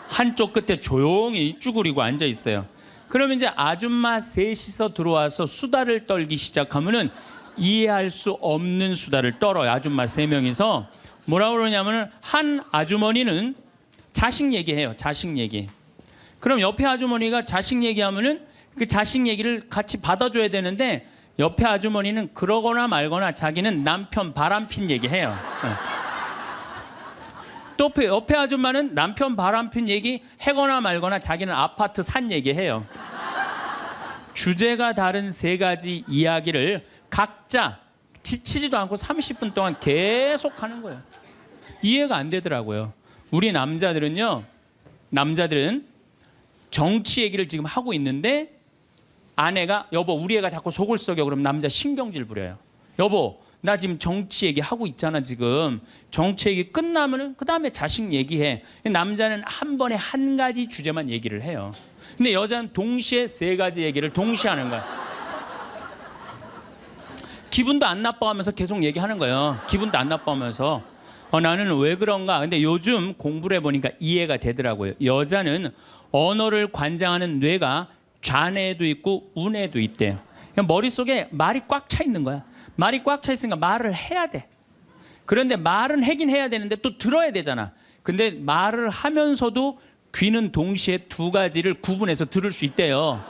한쪽 끝에 조용히 쭈그리고 앉아 있어요. 그러면 이제 아줌마 셋이서 들어와서 수다를 떨기 시작하면은 이해할 수 없는 수다를 떨어요. 아줌마 3명이서 뭐라고 그러냐면은, 한 아주머니는 자식 얘기해요. 자식 얘기. 그럼 옆에 아주머니가 자식 얘기하면은 그 자식 얘기를 같이 받아줘야 되는데 옆에 아주머니는 그러거나 말거나 자기는 남편 바람핀 얘기해요. 또 옆에 아줌마는 남편 바람핀 얘기 해거나 말거나 자기는 아파트 산 얘기해요. 주제가 다른 3가지 이야기를 각자 지치지도 않고 30분 동안 계속 하는 거예요. 이해가 안 되더라고요. 우리 남자들은 정치 얘기를 지금 하고 있는데 아내가 여보 우리 애가 자꾸 속을 썩여 그러면 남자 신경질 부려요. 여보 나 지금 정치 얘기 하고 있잖아. 지금 정치 얘기 끝나면은 그 다음에 자식 얘기해. 남자는 한 번에 한 가지 주제만 얘기를 해요. 근데 여자는 동시에 3가지 얘기를 동시에 하는 거야. 기분도 안 나빠하면서 계속 얘기하는 거예요. 기분도 안 나빠하면서 나는 왜 그런가. 근데 요즘 공부를 해보니까 이해가 되더라고요. 여자는 언어를 관장하는 뇌가 좌뇌에도 있고 우뇌에도 있대요. 머릿속에 말이 꽉 차 있는 거야. 말이 꽉 차 있으니까 말을 해야 돼. 그런데 말은 하긴 해야 되는데 또 들어야 되잖아. 근데 말을 하면서도 귀는 동시에 2가지를 구분해서 들을 수 있대요.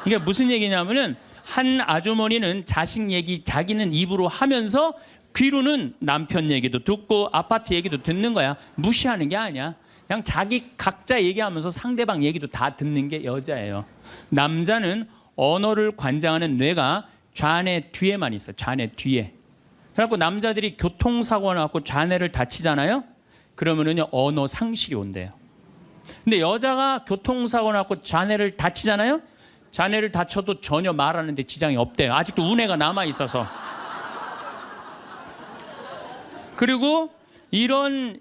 이게 무슨 얘기냐면은, 한 아주머니는 자식 얘기 자기는 입으로 하면서 귀로는 남편 얘기도 듣고 아파트 얘기도 듣는 거야. 무시하는 게 아니야. 그냥 자기 각자 얘기하면서 상대방 얘기도 다 듣는 게 여자예요. 남자는 언어를 관장하는 뇌가 좌뇌 뒤에만 있어요. 좌뇌 뒤에. 그래갖고 남자들이 교통사고 나고 좌뇌를 다치잖아요. 그러면은요 언어 상실이 온대요. 근데 여자가 교통사고 나고 좌뇌를 다치잖아요. 좌뇌를 다쳐도 전혀 말하는데 지장이 없대요. 아직도 우뇌가 남아 있어서. 그리고 이런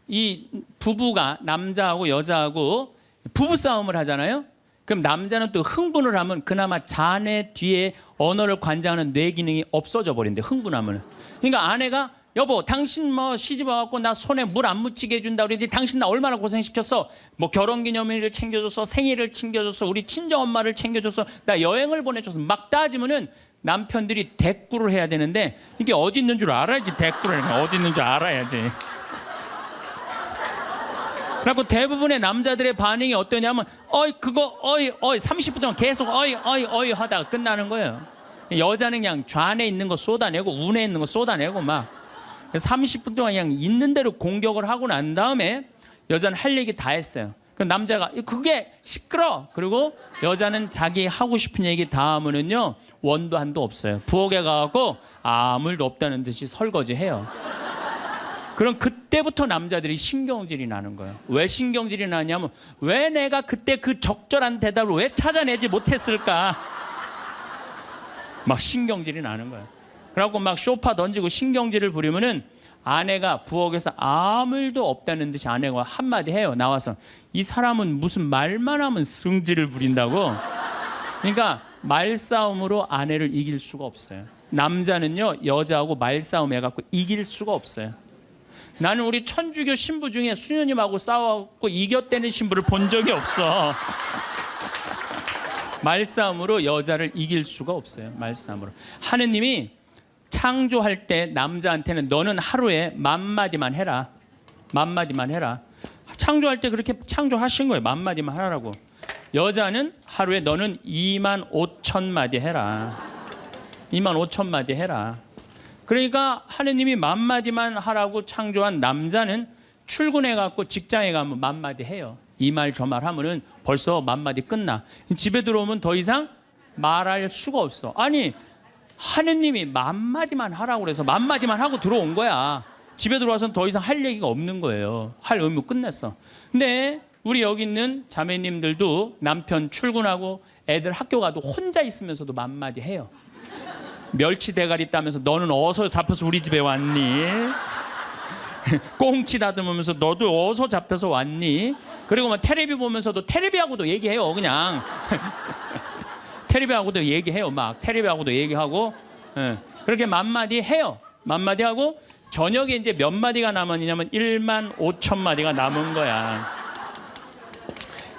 이 부부가 남자하고 여자하고 부부 싸움을 하잖아요. 그럼 남자는 또 흥분을 하면 그나마 좌뇌 뒤에 언어를 관장하는 뇌 기능이 없어져 버린대. 흥분하면. 그러니까 아내가 여보 당신 뭐 시집 와갖고 나 손에 물 안 묻히게 해준다 그랬는데 당신 나 얼마나 고생시켰어. 뭐 결혼기념일을 챙겨줬어, 생일을 챙겨줬어, 우리 친정엄마를 챙겨줬어, 나 여행을 보내줘서 막 따지면은 남편들이 대꾸를 해야 되는데 이게 어디 있는 줄 알아야지. 대꾸를 어디 있는 줄 알아야지. 그리고 대부분의 남자들의 반응이 어떠냐면 어이 그거 어이 30분 동안 계속 어이 하다가 끝나는 거예요. 여자는 그냥 좌안에 있는 거 쏟아내고 우에 있는 거 쏟아내고 막 30분 동안 그냥 있는 대로 공격을 하고 난 다음에 여자는 할 얘기 다 했어요. 그 남자가 그게 시끄러. 그리고 여자는 자기 하고 싶은 얘기 다 하면은요 원도 한도 없어요. 부엌에 가갖고 아무 일도 없다는 듯이 설거지해요. 그럼 그때부터 남자들이 신경질이 나는 거예요. 왜 신경질이 나냐면 왜 내가 그때 그 적절한 대답을 왜 찾아내지 못했을까? 막 신경질이 나는 거예요. 그래갖고 막 쇼파 던지고 신경질을 부리면은 아내가 부엌에서 아무 일도 없다는 듯이 아내가 한마디 해요. 나와서 이 사람은 무슨 말만 하면 승질을 부린다고. 그러니까 말싸움으로 아내를 이길 수가 없어요. 남자는요 여자하고 말싸움 해갖고 이길 수가 없어요. 나는 우리 천주교 신부 중에 수녀님하고 싸워갖고 이겼다는 신부를 본 적이 없어. 말싸움으로 여자를 이길 수가 없어요. 말싸움으로. 하느님이 창조할 때 남자한테는 너는 하루에 10,000마디만 해라. 10,000마디만 해라. 창조할 때 그렇게 창조하신 거예요. 10,000마디만 하라고. 여자는 하루에 너는 25,000마디 해라. 25,000마디 해라. 그러니까 하느님이 10,000마디만 하라고 창조한 남자는 출근해갖고 직장에 가면 10,000마디 해요. 이 말 저 말 하면은 벌써 10,000마디 끝나. 집에 들어오면 더 이상 말할 수가 없어. 아니 하느님이 10,000마디만 하라고 그래서 10,000마디만 하고 들어온 거야. 집에 들어와서는 더 이상 할 얘기가 없는 거예요. 할 의무 끝냈어. 근데 우리 여기 있는 자매님들도 남편 출근하고 애들 학교 가도 혼자 있으면서도 10,000마디 해요. 멸치 대가리 따면서 너는 어디서 잡혀서 우리 집에 왔니? 꽁치 다듬으면서 너도 어디서 잡혀서 왔니? 그리고 막 테레비 보면서도 테레비하고도 얘기해요. 그냥 테레비하고도 얘기해요. 막 테레비하고도 얘기하고 그렇게 10,000마디 해요. 10,000마디 하고 저녁에 이제 몇 마디가 남았냐면 15,000마디가 남은 거야.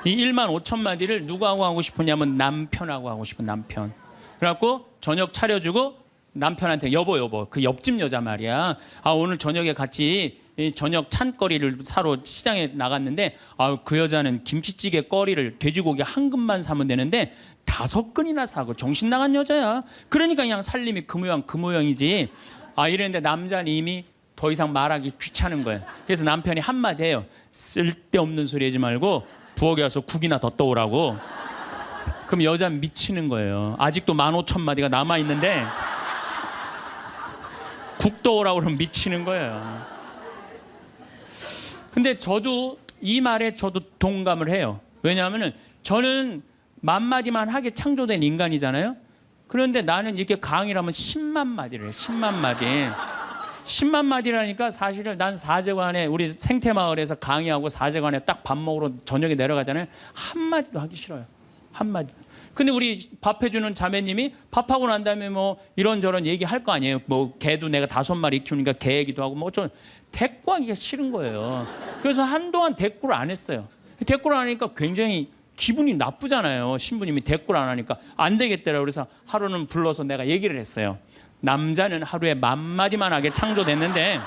이 15,000마디를 누구하고 하고 싶으냐면 남편하고 하고 싶은 남편. 그래갖고 저녁 차려주고 남편한테 여보 그 옆집 여자 말이야. 아 오늘 저녁에 같이 저녁 찬거리를 사러 시장에 나갔는데 그 여자는 김치찌개 거리를 돼지고기 한 근만 사면 되는데 5근이나 사고 정신 나간 여자야. 그러니까 그냥 살림이 그 모양이지. 이랬는데 남자는 이미 더 이상 말하기 귀찮은 거예요. 그래서 남편이 한마디 해요. 쓸데없는 소리 하지 말고 부엌에 가서 국이나 더 떠오라고. 그럼 여자는 미치는 거예요. 아직도 15,000마디가 남아있는데 국 떠오라고 그러면 미치는 거예요. 근데 저도 이 말에 저도 동감을 해요. 왜냐하면 저는 10,000마디만 하게 창조된 인간이잖아요. 그런데 나는 이렇게 강의를 하면 10만 마디를 해요. 10만 마디. 10만 마디라니까 사실은 난 사제관에 우리 생태마을에서 강의하고 사제관에 딱 밥 먹으러 저녁에 내려가잖아요. 한마디도 하기 싫어요. 한마디. 근데 우리 밥 해주는 자매님이 밥하고 난 다음에 뭐 이런저런 얘기할 거 아니에요. 뭐 개도 내가 5마리 키우니까 개 얘기도 하고 뭐 어쩌면 대꾸하기가 싫은 거예요. 그래서 한동안 대꾸를 안 했어요. 대꾸를 안 하니까 굉장히 기분이 나쁘잖아요. 신부님이 대꾸를 안 하니까 안 되겠더라고요. 그래서 하루는 불러서 내가 얘기를 했어요. 남자는 하루에 10,000마디만 하게 창조됐는데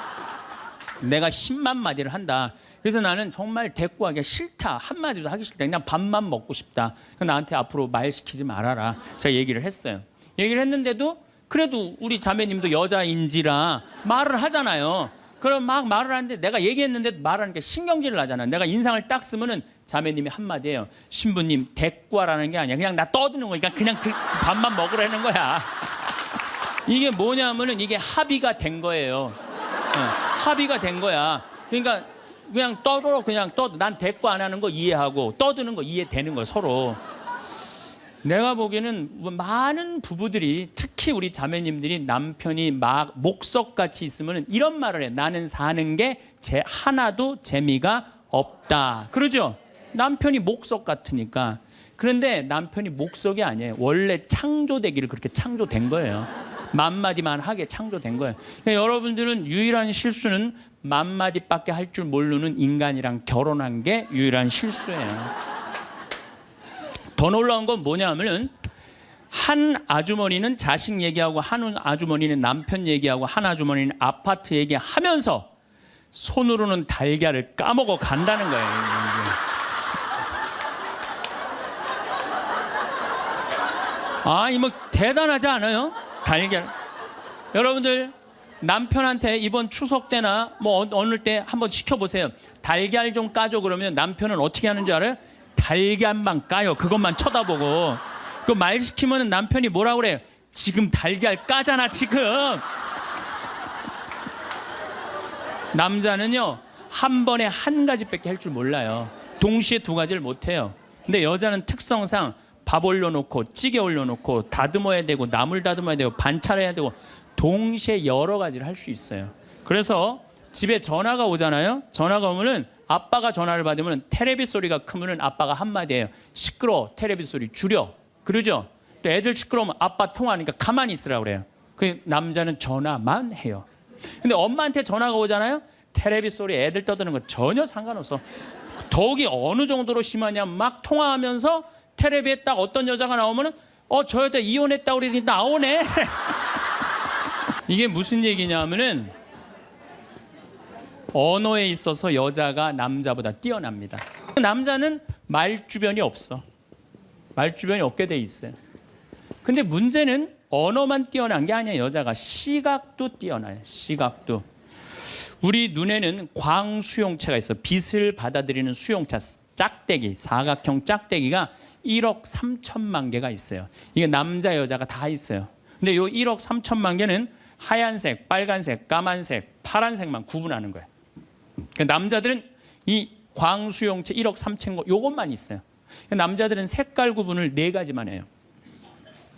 내가 10만 마디를 한다. 그래서 나는 정말 대꾸하기가 싫다. 한마디도 하기 싫다. 그냥 밥만 먹고 싶다. 나한테 앞으로 말 시키지 말아라. 제가 얘기를 했어요. 얘기를 했는데도 그래도 우리 자매님도 여자인지라 말을 하잖아요. 그럼 막 말을 하는데 내가 얘기했는데 말하니까 신경질을 나잖아. 내가 인상을 딱 쓰면은 자매님이 한마디예요. 신부님 대꾸하라는 게 아니야. 그냥 나 떠드는 거니까 그냥 밥만 먹으라는 거야. 이게 뭐냐면은 이게 합의가 된 거예요. 합의가 된 거야. 그러니까 그냥 떠들어 그냥 떠. 난 대꾸 안 하는 거 이해하고 떠드는 거 이해되는 거 서로. 내가 보기에는 많은 부부들이 특히 우리 자매님들이 남편이 막 목석같이 있으면 이런 말을 해. 나는 사는 게 하나도 재미가 없다. 그러죠? 남편이 목석 같으니까. 그런데 남편이 목석이 아니에요. 원래 창조되기를 그렇게 창조된 거예요. 10,000마디만 하게 창조된 거예요. 그러니까 여러분들은 유일한 실수는 10,000마디밖에 할 줄 모르는 인간이랑 결혼한 게 유일한 실수예요. 더 놀라운 건 뭐냐 하면은 한 아주머니는 자식 얘기하고 한 아주머니는 남편 얘기하고 한 아주머니는 아파트 얘기하면서 손으로는 달걀을 까먹어 간다는 거예요. 아니 뭐 대단하지 않아요? 달걀. 여러분들 남편한테 이번 추석 때나 뭐 어느 때 한번 시켜보세요. 달걀 좀 까줘 그러면 남편은 어떻게 하는 줄 알아요? 달걀만 까요. 그것만 쳐다보고. 그 말 시키면 남편이 뭐라 그래요? 지금 달걀 까잖아 지금. 남자는요 한 번에 한 가지밖에 할 줄 몰라요. 동시에 두 가지를 못해요. 근데 여자는 특성상 밥 올려놓고 찌개 올려놓고 다듬어야 되고 나물 다듬어야 되고 반찬해야 되고 동시에 여러 가지를 할 수 있어요. 그래서 집에 전화가 오잖아요. 전화가 오면은 아빠가 전화를 받으면 테레비 소리가 크면은 아빠가 한마디 해요. 시끄러워, 테레비 소리 줄여. 그러죠? 또 애들 시끄러우면 아빠 통화하니까 가만히 있으라고 그래요. 그 남자는 전화만 해요. 근데 엄마한테 전화가 오잖아요. 테레비 소리 애들 떠드는 거 전혀 상관없어. 더욱이 어느 정도로 심하냐면 막 통화하면서 텔레비에 딱 어떤 여자가 나오면은 저 여자 이혼했다고 그러더니 나오네. 이게 무슨 얘기냐면은 언어에 있어서 여자가 남자보다 뛰어납니다. 남자는 말주변이 없어. 말주변이 없게 돼 있어요. 근데 문제는 언어만 뛰어난 게 아니야. 여자가 시각도 뛰어나요. 시각도. 우리 눈에는 광수용체가 있어. 빛을 받아들이는 수용차 짝대기, 사각형 짝대기가 1억 3천만 개가 있어요. 이게 남자 여자가 다 있어요. 근데 이 1억 3천만 개는 하얀색, 빨간색, 까만색, 파란색만 구분하는 거예요. 그러니까 남자들은 이 광수용체 1억 3천 거 요것만 있어요. 남자들은 색깔 구분을 4가지만 해요.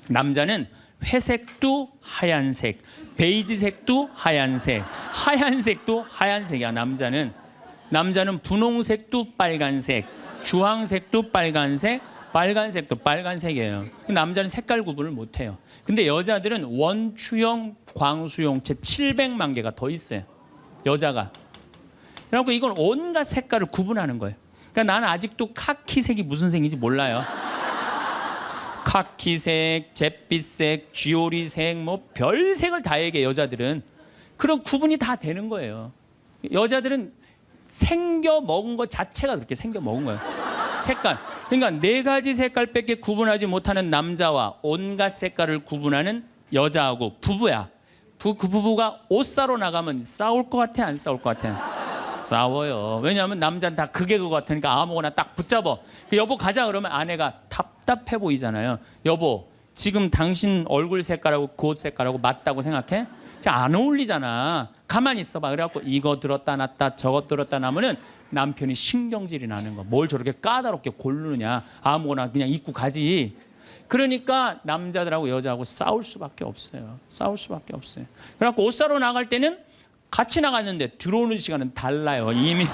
남자는 회색도 하얀색, 베이지색도 하얀색, 하얀색도 하얀색이야. 남자는 분홍색도 빨간색, 주황색도 빨간색, 빨간색도 빨간색이에요. 남자는 색깔 구분을 못해요. 근데 여자들은 원추형 광수용체 700만 개가 더 있어요. 여자가. 그래서 이건 온갖 색깔을 구분하는 거예요. 그러니까 나는 아직도 카키색이 무슨 색인지 몰라요. 카키색, 잿빛색, 쥐오리색, 뭐 별색을 다 얘기해. 여자들은 그런 구분이 다 되는 거예요. 여자들은 생겨 먹은 것 자체가 그렇게 생겨 먹은 거예요. 색깔. 그러니까 4가지 색깔밖에 구분하지 못하는 남자와 온갖 색깔을 구분하는 여자하고 부부야. 그 부부가 옷 사러 나가면 싸울 것 같아, 안 싸울 것 같아? 싸워요. 왜냐하면 남자는 다 그게 그거 같으니까 아무거나 딱 붙잡아. 여보 가자 그러면 아내가 답답해 보이잖아요. 여보 지금 당신 얼굴 색깔하고 그 옷 색깔하고 맞다고 생각해? 안 어울리잖아. 가만히 있어봐. 그래갖고 이거 들었다 놨다 저것 들었다 놔면은 남편이 신경질이 나는 거. 뭘 저렇게 까다롭게 고르느냐. 아무거나 그냥 입고 가지. 그러니까 남자들하고 여자하고 싸울 수밖에 없어요. 싸울 수밖에 없어요. 그래갖고 옷 사러 나갈 때는 같이 나갔는데 들어오는 시간은 달라요. 이미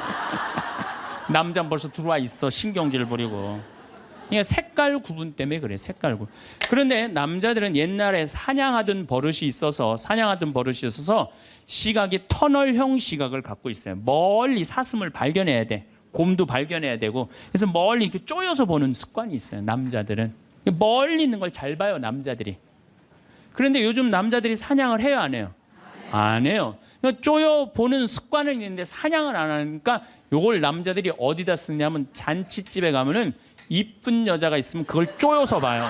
남자는 벌써 들어와 있어. 신경질 부리고. 그러니까 색깔 구분 때문에 그래. 색깔 구분. 그런데 남자들은 옛날에 사냥하던 버릇이 있어서 시각이 터널형 시각을 갖고 있어요. 멀리 사슴을 발견해야 돼. 곰도 발견해야 되고. 그래서 멀리 이렇게 쪼여서 보는 습관이 있어요. 남자들은. 멀리 있는 걸 잘 봐요. 남자들이. 그런데 요즘 남자들이 사냥을 해요, 안 해요? 안 해요. 쪼여 보는 습관은 있는데 사냥을 안 하니까 요걸 남자들이 어디다 쓰냐면 잔치집에 가면은 이쁜 여자가 있으면 그걸 쪼여서 봐요.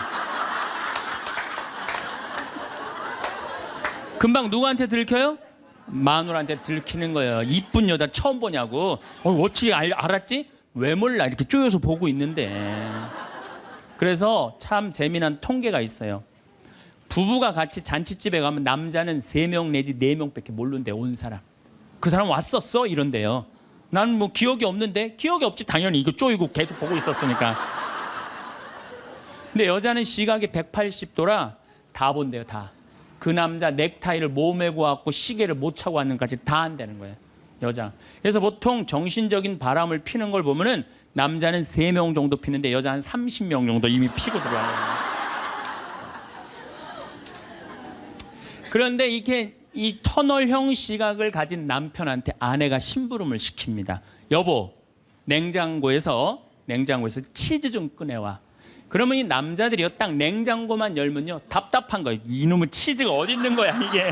금방 누구한테 들켜요? 마누라한테 들키는 거예요. 이쁜 여자 처음 보냐고. 어떻게 알았지? 왜 몰라? 이렇게 쪼여서 보고 있는데. 그래서 참 재미난 통계가 있어요. 부부가 같이 잔치집에 가면 남자는 3명 내지 4명밖에 모르는데 온 사람. 그 사람 왔었어? 이런데요. 나는 뭐 기억이 없는데. 기억이 없지 당연히. 이거 쪼이고 계속 보고 있었으니까. 근데 여자는 시각이 180도라 다 본대요. 다. 그 남자 넥타이를 몸에 고갖고 시계를 못 차고 왔는 것까지 다 한다는 거예요. 여자. 그래서 보통 정신적인 바람을 피는 걸 보면은 남자는 3명 정도 피는데 여자 한 30명 정도 이미 피고 들어와요. 그런데 이게 이 터널형 시각을 가진 남편한테 아내가 심부름을 시킵니다. 여보, 냉장고에서 치즈 좀 꺼내와. 그러면 이 남자들이요, 딱 냉장고만 열면요, 답답한 거예요. 이놈의 치즈가 어디 있는 거야, 이게.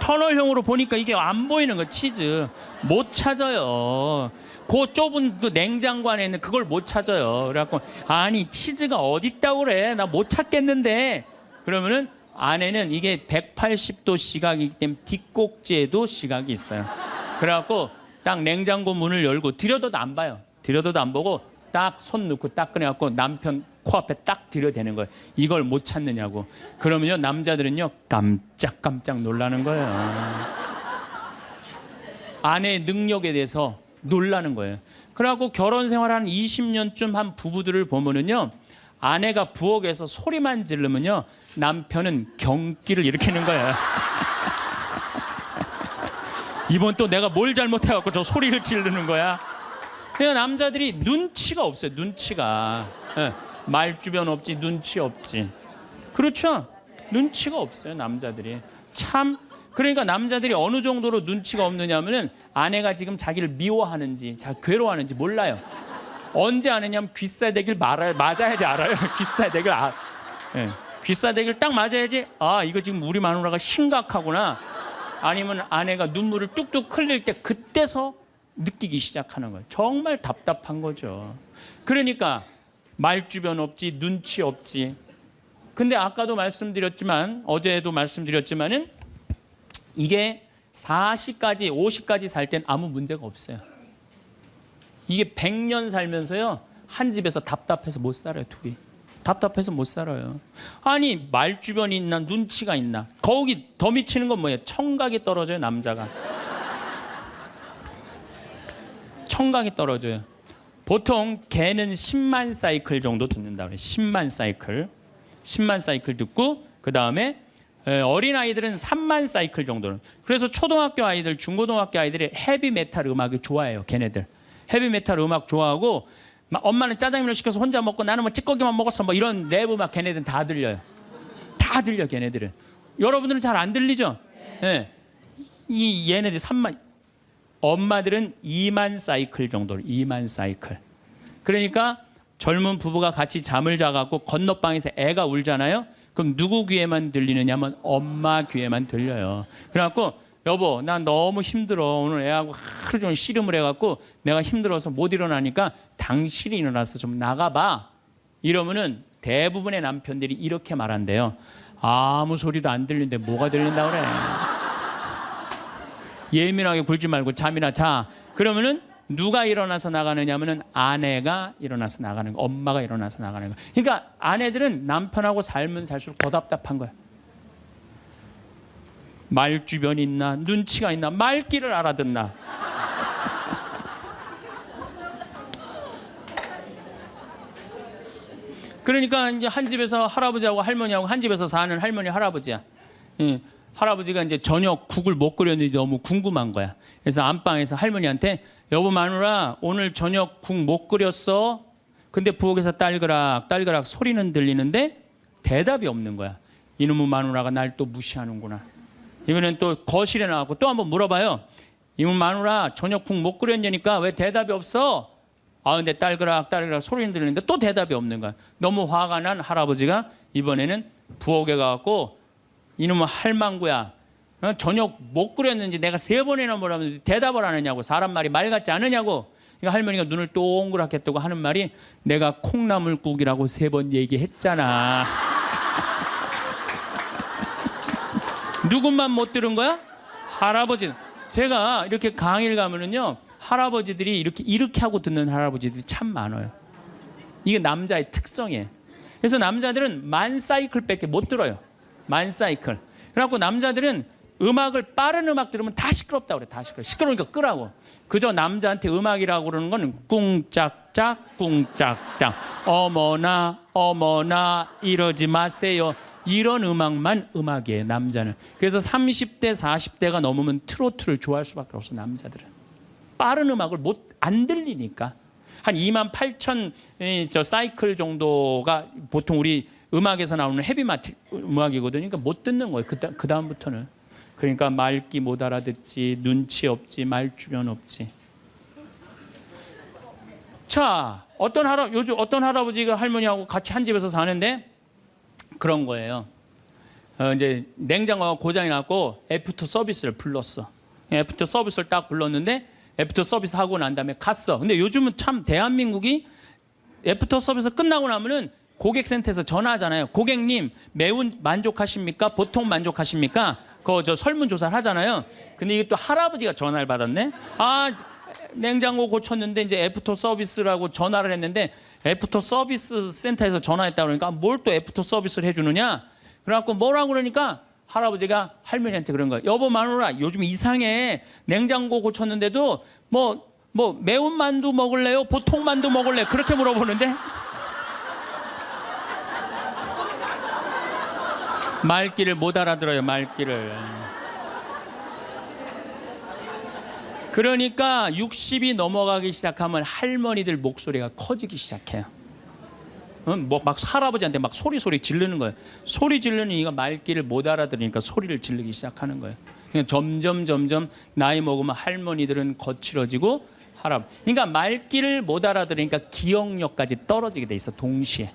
터널형으로 보니까 이게 안 보이는 거, 치즈. 못 찾아요. 그 좁은 그 냉장고 안에 있는 그걸 못 찾아요. 그래갖고 아니 치즈가 어디 있다고 그래? 나 못 찾겠는데. 그러면은 안에는 이게 180도 시각이기 때문에 뒷꼭지에도 시각이 있어요. 그래갖고 딱 냉장고 문을 열고 들여다도 안 봐요. 들여다도 안 보고 딱 손 넣고 딱 꺼내갖고 남편 코앞에 딱 들여대는 거예요. 이걸 못 찾느냐고. 그러면요 남자들은요 깜짝깜짝 놀라는 거예요. 아내의 능력에 대해서 놀라는 거예요. 그래갖고 결혼 생활 한 20년쯤 한 부부들을 보면은요 아내가 부엌에서 소리만 지르면요 남편은 경기를 일으키는 거예요. 이번 또 내가 뭘 잘못해갖고 저 소리를 지르는 거야. 그러니까 남자들이 눈치가 없어요. 눈치가. 예, 말주변 없지 눈치 없지. 그렇죠? 눈치가 없어요 남자들이. 참 그러니까 남자들이 어느 정도로 눈치가 없느냐면은 아내가 지금 자기를 미워하는지 괴로워하는지 몰라요. 언제 아느냐면 귀싸대기를 맞아야지 알아요. 귀싸대기를 예, 귀싸대기를 딱 맞아야지 아 이거 지금 우리 마누라가 심각하구나. 아니면 아내가 눈물을 뚝뚝 흘릴 때 그때서 느끼기 시작하는 거예요. 정말 답답한 거죠. 그러니까 말주변 없지 눈치 없지. 근데 아까도 말씀드렸지만 어제도 말씀드렸지만은 이게 40까지 50까지 살 땐 아무 문제가 없어요. 이게 100년 살면서요 한 집에서 답답해서 못 살아요. 둘이 답답해서 못 살아요. 아니 말주변이 있나 눈치가 있나. 거기 더 미치는 건 뭐예요? 청각이 떨어져요. 남자가 청각이 떨어져요. 보통 개는 10만 사이클 정도 듣는다 그래요. 10만 사이클 듣고 그 다음에 어린아이들은 3만 사이클 정도는. 그래서 초등학교 아이들 중고등학교 아이들이 헤비메탈 음악이 좋아해요. 걔네들 헤비메탈 음악 좋아하고 엄마는 짜장면을 시켜서 혼자 먹고 나는 뭐 찌꺼기만 먹었어 뭐 이런 랩 음악 걔네들은 다 들려요. 다 들려 걔네들은. 여러분들은 잘 안 들리죠? 네. 이 얘네들 3만 엄마들은 2만 사이클 정도로 2만 사이클. 그러니까 젊은 부부가 같이 잠을 자갖고 건너방에서 애가 울잖아요. 그럼 누구 귀에만 들리느냐면 엄마 귀에만 들려요. 그래갖고 여보 나 너무 힘들어. 오늘 애하고 하루 종일 씨름을 해갖고 내가 힘들어서 못 일어나니까 당신이 일어나서 좀 나가봐. 이러면은 대부분의 남편들이 이렇게 말한대요. 아무 소리도 안 들리는데 뭐가 들린다 그래. 예민하게 굴지 말고 잠이나 자. 그러면은 누가 일어나서 나가느냐면은 아내가 일어나서 나가는 거, 엄마가 일어나서 나가는 거. 그러니까 아내들은 남편하고 살면 살수록 더 답답한 거야. 말주변이 있나 눈치가 있나 말귀를 알아듣나. 그러니까 이제 한 집에서 할아버지하고 할머니하고 한 집에서 사는 할머니 할아버지야. 예, 할아버지가 이제 저녁 국을 못 끓였는지 너무 궁금한 거야. 그래서 안방에서 할머니한테 여보 마누라 오늘 저녁 국 못 끓였어. 근데 부엌에서 딸그락 소리는 들리는데 대답이 없는 거야. 이놈의 마누라가 날 또 무시하는구나. 이번엔 또 거실에 나가고 또 한번 물어봐요. 이놈의 마누라 저녁 국 못 끓였냐니까 왜 대답이 없어? 아 근데 딸그락 소리는 들리는데 또 대답이 없는 거야. 너무 화가 난 할아버지가 이번에는 부엌에 가갖고 이놈의 할망구야. 저녁 못 끓였는지 내가 3번이나 뭐라면 대답을 안 하냐고. 사람 말이 말 같지 않으냐고. 그러니까 할머니가 눈을 동그랗게 뜨고 하는 말이 내가 콩나물국이라고 3번 얘기했잖아. 누구만 못 들은 거야? 할아버지. 제가 이렇게 강의를 가면은요 할아버지들이 이렇게 하고 듣는 할아버지들이 참 많아요. 이게 남자의 특성이에요. 그래서 남자들은 만 사이클밖에 못 들어요. 만 사이클. 그래갖고 남자들은 빠른 음악 들으면 다 시끄럽다고 그래. 다 시끄러우니까 끄라고. 그저 남자한테 음악이라고 그러는 건 꿍짝짝 꿍짝짝 어머나 이러지 마세요. 이런 음악만 음악이에요. 남자는. 그래서 30대 40대가 넘으면 트로트를 좋아할 수밖에 없어. 남자들은 빠른 음악을 안 들리니까. 한 28,000 사이클 정도가 보통 우리 음악에서 나오는 헤비메탈 음악이거든요. 그러니까 못 듣는 거예요. 그 다음부터는. 그러니까 말귀 못 알아듣지, 눈치 없지, 말주변 없지. 자, 요즘 어떤 할아버지가 할머니하고 같이 한 집에서 사는데 그런 거예요. 이제 냉장고가 고장이 났고 애프터 서비스를 불렀어. 애프터 서비스를 딱 불렀는데 애프터 서비스 하고 난 다음에 갔어. 근데 요즘은 참 대한민국이 애프터 서비스 끝나고 나면은 고객센터에서 전화하잖아요. 고객님 매운 만족하십니까? 보통 만족하십니까? 그거 저 설문조사를 하잖아요. 근데 이게 또 할아버지가 전화를 받았네. 아, 냉장고 고쳤는데 이제 애프터 서비스라고 전화를 했는데 애프터 서비스 센터에서 전화했다 그러니까 뭘 또 애프터 서비스를 해주느냐? 그래갖고 뭐라고 그러니까 할아버지가 할머니한테 그런 거예요. 여보 마누라 요즘 이상해. 냉장고 고쳤는데도 뭐 매운 만두 먹을래요? 보통 만두 먹을래요? 그렇게 물어보는데 말귀를 못 알아들어요. 말귀를. 그러니까 60이 넘어가기 시작하면 할머니들 목소리가 커지기 시작해요. 뭐 막 할아버지한테 막 소리 지르는 거예요. 소리 지르는 이가 말귀를 못 알아들으니까 소리를 지르기 시작하는 거예요. 그러니까 점점 나이 먹으면 할머니들은 거칠어지고 그러니까 말귀를 못 알아들으니까 기억력까지 떨어지게 돼 있어. 동시에.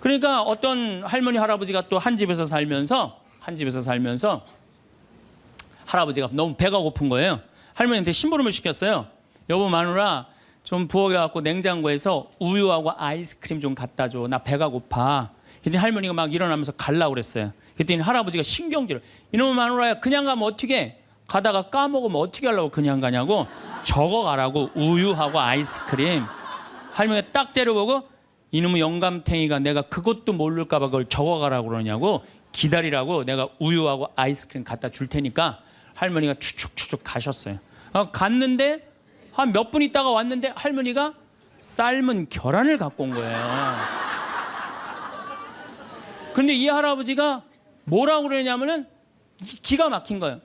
그러니까 어떤 할머니 할아버지가 또 한 집에서 살면서 할아버지가 너무 배가 고픈 거예요. 할머니한테 심부름을 시켰어요. 여보 마누라 좀 부엌에 냉장고에서 우유하고 아이스크림 좀 갖다 줘. 나 배가 고파. 그랬더니 할머니가 막 일어나면서 가려고 그랬어요. 그랬더니 할아버지가 신경질을. 이놈의 마누라야 그냥 가면 어떻게 가다가 까먹으면 어떻게 하려고 그냥 가냐고. 적어가라고 우유하고 아이스크림. 할머니가 딱 째려보고 이놈의 영감탱이가 내가 그것도 모를까 봐 그걸 적어가라고 그러냐고. 기다리라고 내가 우유하고 아이스크림 갖다 줄 테니까. 할머니가 추측 가셨어요. 갔는데 한 몇 분 있다가 왔는데 할머니가 삶은 계란을 갖고 온 거예요. 근데 이 할아버지가 뭐라고 그러냐면은 기가 막힌 거예요.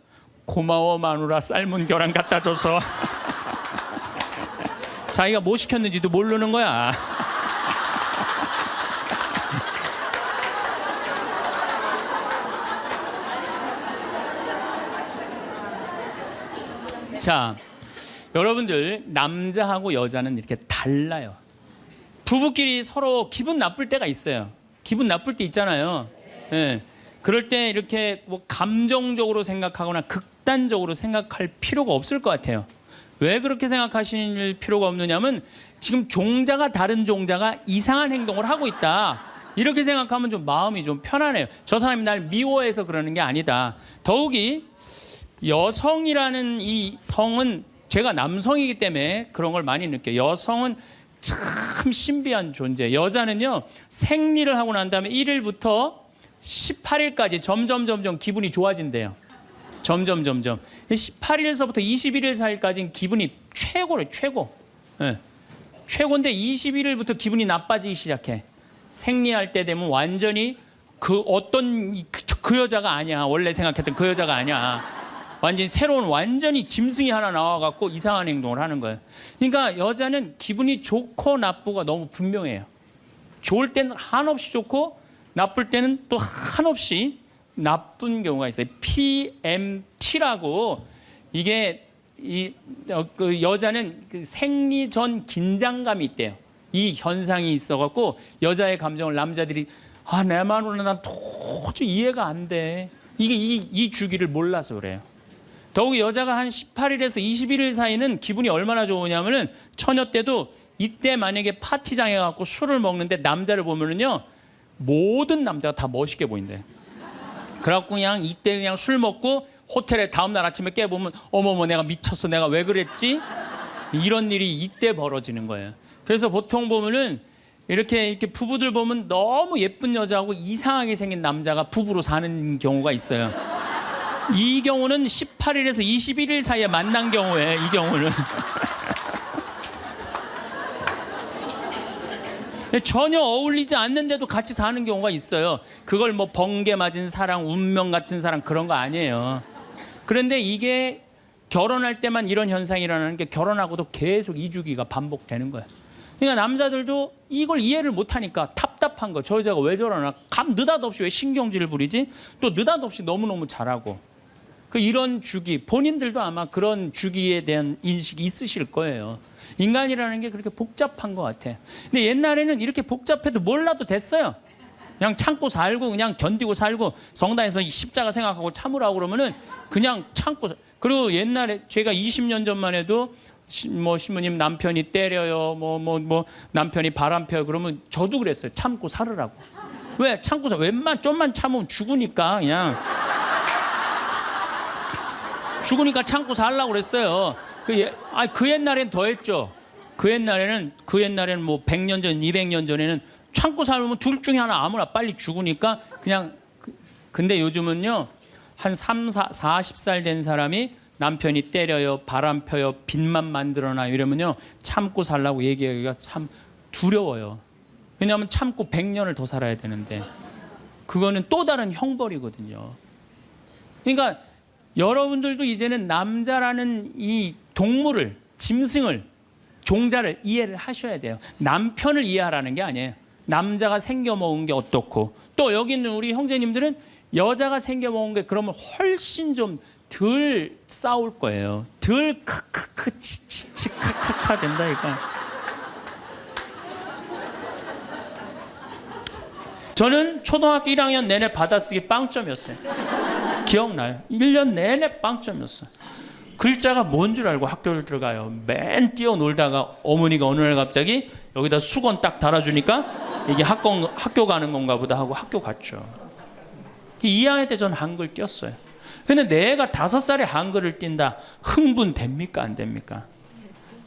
고마워 마누라 삶은 계란 갖다 줘서. 자기가 뭐 시켰는지도 모르는 거야. 자, 여러분들 남자하고 여자는 이렇게 달라요. 부부끼리 서로 기분 나쁠 때가 있어요. 기분 나쁠 때 있잖아요. 예. 그럴 때 이렇게 뭐 감정적으로 생각하거나 극단적으로 생각할 필요가 없을 것 같아요. 왜 그렇게 생각하실 필요가 없느냐면 지금 종자가 다른 종자가 이상한 행동을 하고 있다. 이렇게 생각하면 좀 마음이 좀 편안해요. 저 사람이 날 미워해서 그러는 게 아니다. 더욱이 여성이라는 이 성은 제가 남성이기 때문에 그런 걸 많이 느껴요. 여성은 참 신비한 존재. 여자는요 생리를 하고 난 다음에 1일부터 18일까지 점점 기분이 좋아진대요. 점점 18일서부터 21일 사이까지는 기분이 최고래. 최고. 네. 최고인데 21일부터 기분이 나빠지기 시작해. 생리할 때 되면 완전히 그 여자가 아니야. 원래 생각했던 그 여자가 아니야. 완전히 새로운 완전히 짐승이 하나 나와갖고 이상한 행동을 하는 거예요. 그러니까 여자는 기분이 좋고 나쁘고 너무 분명해요. 좋을 때는 한없이 좋고 나쁠 때는 또 한없이 나쁜 경우가 있어요. PMT라고 이게 그 여자는 그 생리 전 긴장감이 있대요. 이 현상이 있어갖고 여자의 감정을 남자들이 내 마누라 난 도저히 이해가 안 돼. 이게 이 주기를 몰라서 그래요. 더욱이 여자가 한 18일에서 21일 사이는 기분이 얼마나 좋으냐면은 처녀 때도 이때 만약에 파티장에 가고 술을 먹는데 남자를 보면은요 모든 남자가 다 멋있게 보인대. 그래갖고 그냥 이때 그냥 술 먹고 호텔에 다음날 아침에 깨보면 어머머 내가 미쳤어 내가 왜 그랬지? 이런 일이 이때 벌어지는 거예요. 그래서 보통 보면은 이렇게 부부들 보면 너무 예쁜 여자하고 이상하게 생긴 남자가 부부로 사는 경우가 있어요. 이 경우는 18일에서 21일 사이에 만난 경우에 이 경우는 전혀 어울리지 않는데도 같이 사는 경우가 있어요. 그걸 뭐 번개 맞은 사랑, 운명 같은 사랑 그런 거 아니에요. 그런데 이게 결혼할 때만 이런 현상이 일어나는 게 결혼하고도 계속 이 주기가 반복되는 거예요. 그러니까 남자들도 이걸 이해를 못하니까 답답한 거. 저 여자가 왜 저러나? 느닷없이 왜 신경질을 부리지? 또 느닷없이 너무너무 잘하고. 이런 주기, 본인들도 아마 그런 주기에 대한 인식이 있으실 거예요. 인간이라는 게 그렇게 복잡한 것 같아요. 근데 옛날에는 이렇게 복잡해도 몰라도 됐어요. 그냥 참고 살고 그냥 견디고 살고 성당에서 십자가 생각하고 참으라고 그러면은 그냥 참고 그리고 옛날에 제가 20년 전만 해도 뭐 신부님 남편이 때려요 뭐 남편이 바람 펴요 그러면 저도 그랬어요. 참고 살으라고. 왜? 참고 살 좀만 참으면 죽으니까 그냥 죽으니까 참고 살라고 그랬어요. 그 옛날엔 더 했죠. 그 옛날에는 뭐 100년 전, 200년 전에는 참고 살면 둘 중에 하나 아무나 빨리 죽으니까 그냥 근데 요즘은요. 한 40살 된 사람이 남편이 때려요, 바람 펴요, 빚만 만들어놔요 이러면요. 참고 살라고 얘기하기가 참 두려워요. 왜냐하면 참고 100년을 더 살아야 되는데 그거는 또 다른 형벌이거든요. 그러니까 여러분들도 이제는 남자라는 이 동물을, 짐승을, 종자를 이해를 하셔야 돼요. 남편을 이해하라는 게 아니에요. 남자가 생겨먹은 게 어떻고 또 여기 있는 우리 형제님들은 여자가 생겨먹은 게 그러면 훨씬 좀 덜 싸울 거예요. 덜 크크크 치치치 카카카 된다니까. 저는 초등학교 1학년 내내 받아쓰기 빵점이었어요. 기억나요? 1년 내내 빵점이었어요. 글자가 뭔 줄 알고 학교를 들어가요. 맨 뛰어놀다가 어머니가 어느 날 갑자기 여기다 수건 딱 달아주니까 이게 학교 가는 건가 보다 하고 학교 갔죠. 2학년 때 전 한글 띄었어요. 근데 내가 5살에 한글을 띈다. 흥분됩니까? 안 됩니까?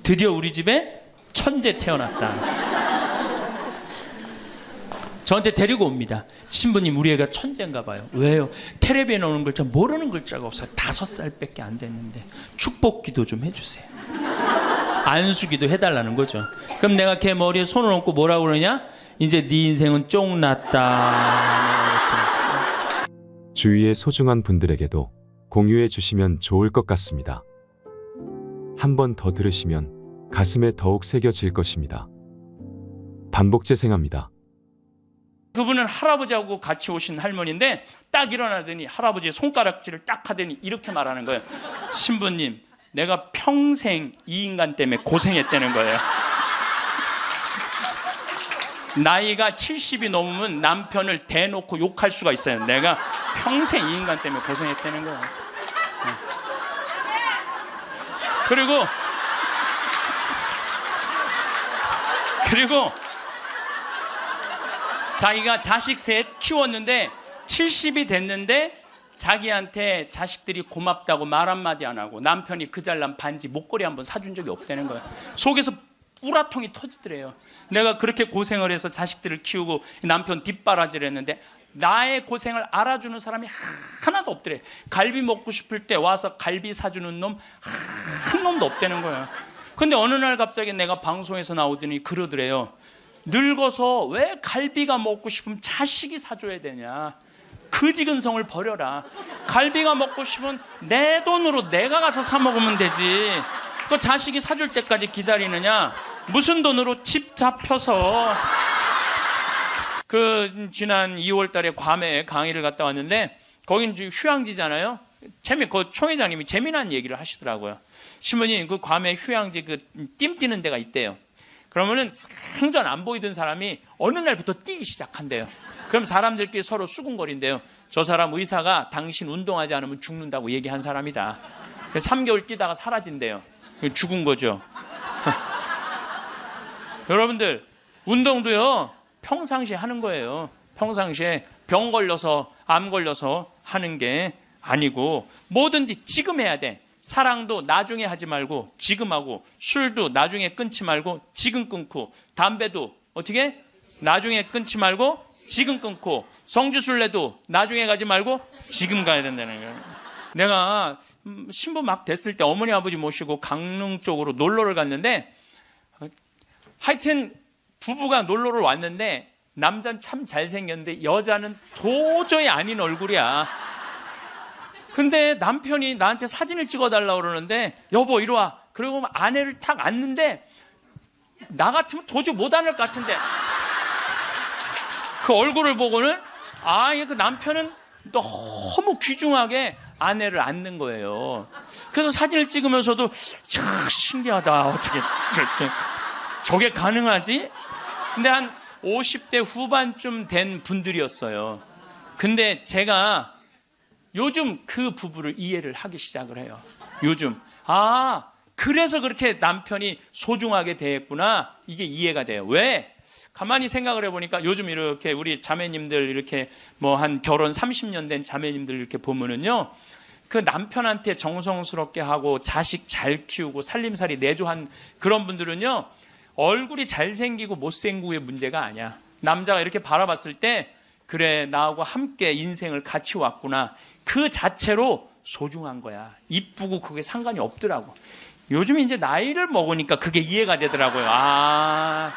드디어 우리 집에 천재 태어났다. 저한테 데리고 옵니다. 신부님 우리 애가 천재인가 봐요. 왜요? 텔레비에 나오는 글자 모르는 글자가 없어요. 5살밖에 안 됐는데 축복기도 좀 해주세요. 안수기도 해달라는 거죠. 그럼 내가 걔 머리에 손을 얹고 뭐라고 그러냐? 이제 네 인생은 쫑났다. 주위의 소중한 분들에게도 공유해 주시면 좋을 것 같습니다. 한 번 더 들으시면 가슴에 더욱 새겨질 것입니다. 반복 재생합니다. 그분은 할아버지하고 같이 오신 할머니인데 딱 일어나더니 할아버지의 손가락질을 딱 하더니 이렇게 말하는 거예요. 신부님, 내가 평생 이 인간 때문에 고생했다는 거예요. 나이가 70이 넘으면 남편을 대놓고 욕할 수가 있어요. 내가 평생 이 인간 때문에 고생했다는 거예요. 그리고 자기가 자식 셋 키웠는데 70이 됐는데 자기한테 자식들이 고맙다고 말 한마디 안 하고 남편이 그 잘난 반지 목걸이 한번 사준 적이 없다는 거예요. 속에서 우라통이 터지더래요. 내가 그렇게 고생을 해서 자식들을 키우고 남편 뒷바라지를 했는데 나의 고생을 알아주는 사람이 하나도 없더래. 갈비 먹고 싶을 때 와서 갈비 사주는 놈 한 놈도 없다는 거예요. 근데 어느 날 갑자기 내가 방송에서 나오더니 그러더래요. 늙어서 왜 갈비가 먹고 싶으면 자식이 사줘야 되냐. 그 지근성을 버려라. 갈비가 먹고 싶으면 내 돈으로 내가 가서 사 먹으면 되지. 또 자식이 사줄 때까지 기다리느냐. 무슨 돈으로 집 잡혀서. 지난 2월 달에 괌에 강의를 갔다 왔는데 거긴 휴양지잖아요. 그 총회장님이 재미난 얘기를 하시더라고요. 신부님 그 괌에 휴양지 띠 뛰는 데가 있대요. 그러면은 생전 안 보이던 사람이 어느 날부터 뛰기 시작한대요. 그럼 사람들끼리 서로 수군거린대요. 저 사람 의사가 당신 운동하지 않으면 죽는다고 얘기한 사람이다. 3개월 뛰다가 사라진대요. 죽은 거죠. 여러분들 운동도요 평상시에 하는 거예요. 평상시에 병 걸려서 암 걸려서 하는 게 아니고 뭐든지 지금 해야 돼. 사랑도 나중에 하지 말고 지금 하고, 술도 나중에 끊지 말고 지금 끊고, 담배도 어떻게 나중에 끊지 말고 지금 끊고, 성주순례도 나중에 가지 말고 지금 가야 된다는 거예요. 내가 신부 막 됐을 때 어머니 아버지 모시고 강릉 쪽으로 놀러를 갔는데 하여튼 부부가 놀러를 왔는데 남자는 참 잘생겼는데 여자는 도저히 아닌 얼굴이야. 근데 남편이 나한테 사진을 찍어달라고 그러는데 여보 이리 와. 그리고 아내를 탁 안는데 나 같으면 도저히 못 안을 것 같은데 그 얼굴을 보고는 그 남편은 너무 귀중하게 아내를 안는 거예요. 그래서 사진을 찍으면서도 참 신기하다. 어떻게 저게 가능하지? 근데 한 50대 후반쯤 된 분들이었어요. 근데 제가 요즘 그 부부를 이해를 하기 시작을 해요. 요즘 그래서 그렇게 남편이 소중하게 대했구나, 이게 이해가 돼요. 왜? 가만히 생각을 해보니까 요즘 이렇게 우리 자매님들 이렇게 뭐 한 결혼 30년 된 자매님들 이렇게 보면은요, 그 남편한테 정성스럽게 하고 자식 잘 키우고 살림살이 내조한 그런 분들은요, 얼굴이 잘생기고 못생기고의 문제가 아니야. 남자가 이렇게 바라봤을 때 그래, 나하고 함께 인생을 같이 왔구나, 그 자체로 소중한 거야. 이쁘고 그게 상관이 없더라고. 요즘 이제 나이를 먹으니까 그게 이해가 되더라고요.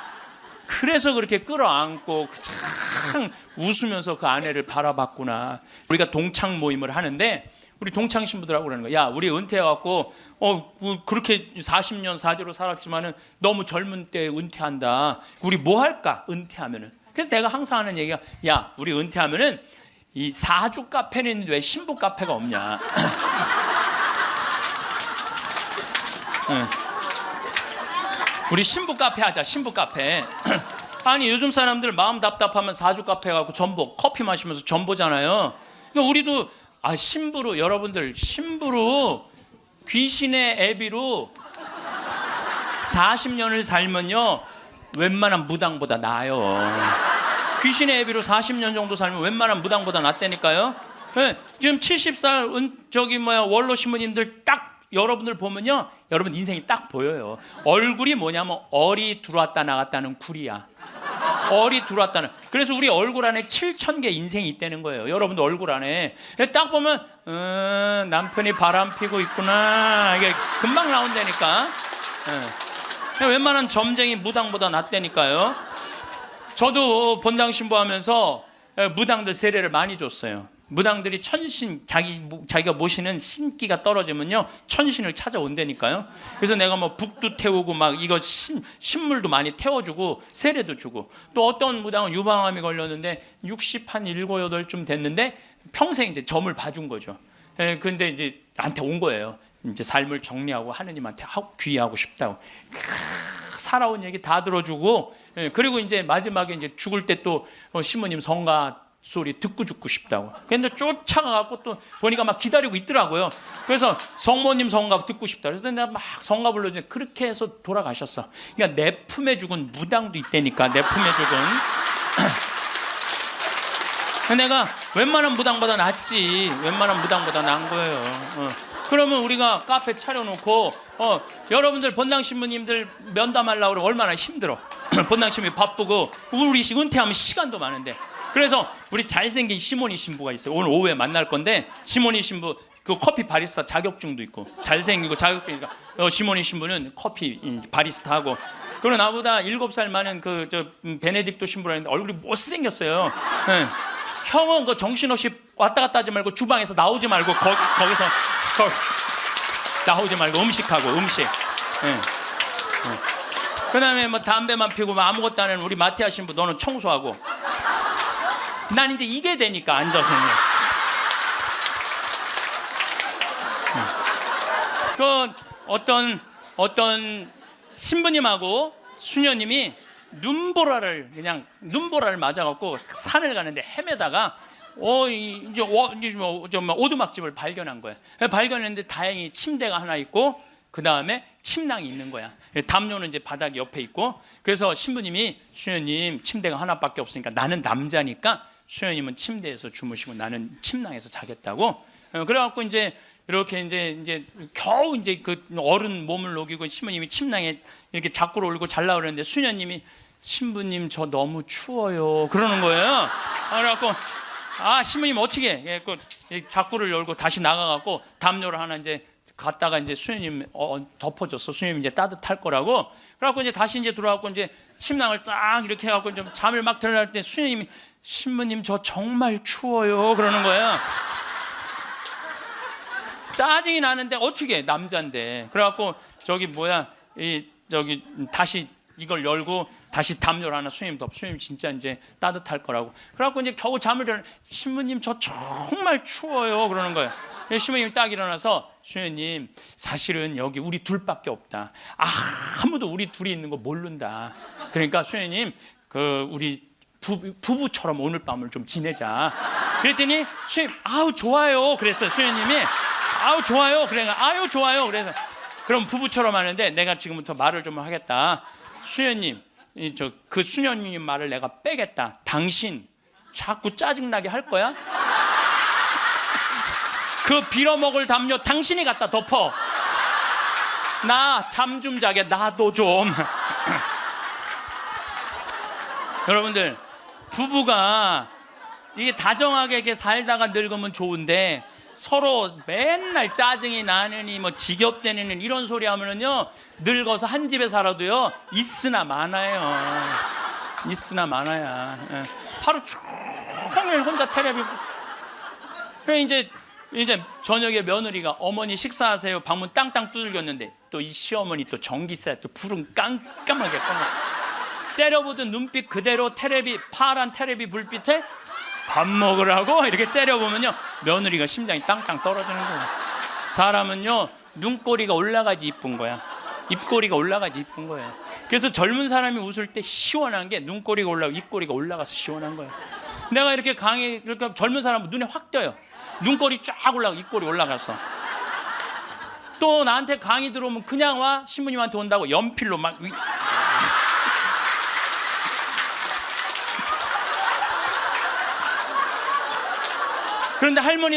그래서 그렇게 끌어안고 참 웃으면서 그 아내를 바라봤구나. 우리가 동창 모임을 하는데 우리 동창 신부들하고 그러는 거야. 야, 우리 은퇴해갖고 그렇게 40년 사제로 살았지만은 너무 젊은 때 은퇴한다. 우리 뭐 할까? 은퇴하면은. 그래서 내가 항상 하는 얘기가, 야, 우리 은퇴하면은 이 사주 카페는 있는데 왜 신부 카페가 없냐? 우리 신부 카페 하자. 신부 카페. 아니, 요즘 사람들 마음 답답하면 사주 카페 가고 전보 커피 마시면서 전보잖아요. 그러니까 우리도 신부로, 여러분들 신부로 귀신의 애비로 40년을 살면요, 웬만한 무당보다 나아요. 귀신의 애비로 40년 정도 살면 웬만한 무당보다 낫다니까요. 네, 지금 70살 원로 신부님들 딱 여러분들 보면요, 여러분 인생이 딱 보여요. 얼굴이 뭐냐면 얼이 들어왔다 나갔다는 굴이야. 얼이 들어왔다는. 그래서 우리 얼굴 안에 7,000개 인생이 있다는 거예요. 여러분들 얼굴 안에 딱 보면 남편이 바람 피고 있구나, 이게 금방 나온다니까. 웬만한 점쟁이 무당보다 낫다니까요. 저도 본당 신부하면서 무당들 세례를 많이 줬어요. 무당들이 천신, 자기가 모시는 신기가 떨어지면요, 천신을 찾아온다니까요. 그래서 내가 뭐 북도 태우고 막 이거 신물도 많이 태워주고 세례도 주고, 또 어떤 무당은 유방암이 걸렸는데 60 한 7, 8쯤 됐는데 평생 이제 점을 봐준 거죠. 근데 이제 나한테 온 거예요. 이제 삶을 정리하고 하느님한테 귀의하고 싶다고. 살아온 얘기 다 들어주고, 그리고 이제 마지막에 이제 죽을 때 또 시모님 성가 소리 듣고 죽고 싶다고. 근데 쫓아가갖고 또 보니까 막 기다리고 있더라고요. 그래서 성모님 성가 듣고 싶다. 그래서 내가 막 성가 불러주는데 그렇게 해서 돌아가셨어. 그러니까 내 품에 죽은 무당도 있다니까. 내 품에 죽은. 내가 웬만한 무당보다 낫지. 웬만한 무당보다 나은 거예요. 그러면 우리가 카페 차려놓고 여러분들 본당 신부님들 면담하려고 그러면 얼마나 힘들어. 본당 신부님 바쁘고 우리 은퇴하면 시간도 많은데. 그래서 우리 잘생긴 시모니 신부가 있어요. 오늘 오후에 만날 건데, 시모니 신부 그 커피 바리스타 자격증도 있고 잘생기고 자격증이니까 시모니 신부는 커피 바리스타 하고, 그리고 나보다 7살 많은 베네딕토 신부라는데 얼굴이 못생겼어요. 네. 형은 그 정신없이 왔다 갔다 하지 말고 주방에서 나오지 말고 거기서 나오지 말고 음식하고 음식. 네. 그다음에 뭐 담배만 피우고 뭐 아무것도 안 하는 우리 마티아 신부, 너는 청소하고. 난 이제 이게 되니까 앉아서. 그 어떤 신부님하고 수녀님이 눈보라를 맞아갖고 산을 가는데 헤매다가 이제 오두막집을 발견한 거예요. 발견했는데 다행히 침대가 하나 있고 그 다음에 침낭이 있는 거야. 담요는 이제 바닥 옆에 있고. 그래서 신부님이, 수녀님 침대가 하나밖에 없으니까, 나는 남자니까 수녀님은 침대에서 주무시고 나는 침낭에서 자겠다고. 그래갖고 이제 이렇게 이제 겨우 이제 그 어른 몸을 녹이고 신부님이 침낭에 이렇게 자꾸로 올고 잘라 그러는데, 수녀님이 신부님 저 너무 추워요 그러는 거예요. 그래갖고 신부님 어떻게 해? 자꾸를 열고 다시 나가갖고 담요를 하나 이제 갔다가 이제 수녀님 덮어줬어. 수녀님 이제 따뜻할 거라고. 그래갖고 이제 다시 이제 들어와갖고 이제 침낭을 딱 이렇게 해갖고 좀 잠을 막 들어갈 때 수녀님이 신부님 저 정말 추워요 그러는 거야. 짜증이 나는데 어떻게 해, 남자인데. 그래갖고 다시 이걸 열고 다시 담요를 하나 수녀님 수녀님 진짜 이제 따뜻할 거라고. 그래갖고 이제 겨우 잠을 일어나, 신부님 저 정말 추워요 그러는 거예요. 신부님이 딱 일어나서, 수녀님 사실은 여기 우리 둘밖에 없다. 아무도 우리 둘이 있는 거 모른다. 그러니까 수녀님 그 우리 부부처럼 오늘 밤을 좀 지내자. 그랬더니 수녀님 아우 좋아요. 그랬어요. 수녀님이 아우 좋아요. 그래 아유 좋아요. 그래서 그럼 부부처럼 하는데 내가 지금부터 말을 좀 하겠다. 수녀님 그 수녀님 말을 내가 빼겠다. 당신 자꾸 짜증나게 할 거야? 그 빌어먹을 담요 당신이 갖다 덮어. 나 잠 좀 자게 나도 좀. 여러분들 부부가 이게 다정하게 이렇게 살다가 늙으면 좋은데 서로 맨날 짜증이 나느니 뭐 지겹대느니 이런 소리 하면은요 늙어서 한 집에 살아도요 있으나 많아요. 있으나 많아야. 하루 종일 혼자 텔레비. 이제 저녁에 며느리가 어머니 식사하세요. 방문 땅땅 두들겼는데 또 이 시어머니 또 전기세 또 불은 깜깜하게 꺼내. 째려보던 눈빛 그대로 파란 텔레비 불빛에 밥 먹으라고 이렇게 째려보면요 며느리가 심장이 땅땅 떨어지는 거예요. 사람은요 눈꼬리가 올라가지 이쁜 거야. 입꼬리가 올라가지 이쁜 거예요. 그래서 젊은 사람이 웃을 때 시원한 게 눈꼬리가 올라가고 입꼬리가 올라가서 시원한 거예요. 내가 이렇게 이렇게 젊은 사람은 눈에 확 띄어요. 눈꼬리 쫙 올라가고 입꼬리 올라가서. 또 나한테 강의 들어오면 그냥 와. 신부님한테 온다고 연필로 막. 그런데 할머니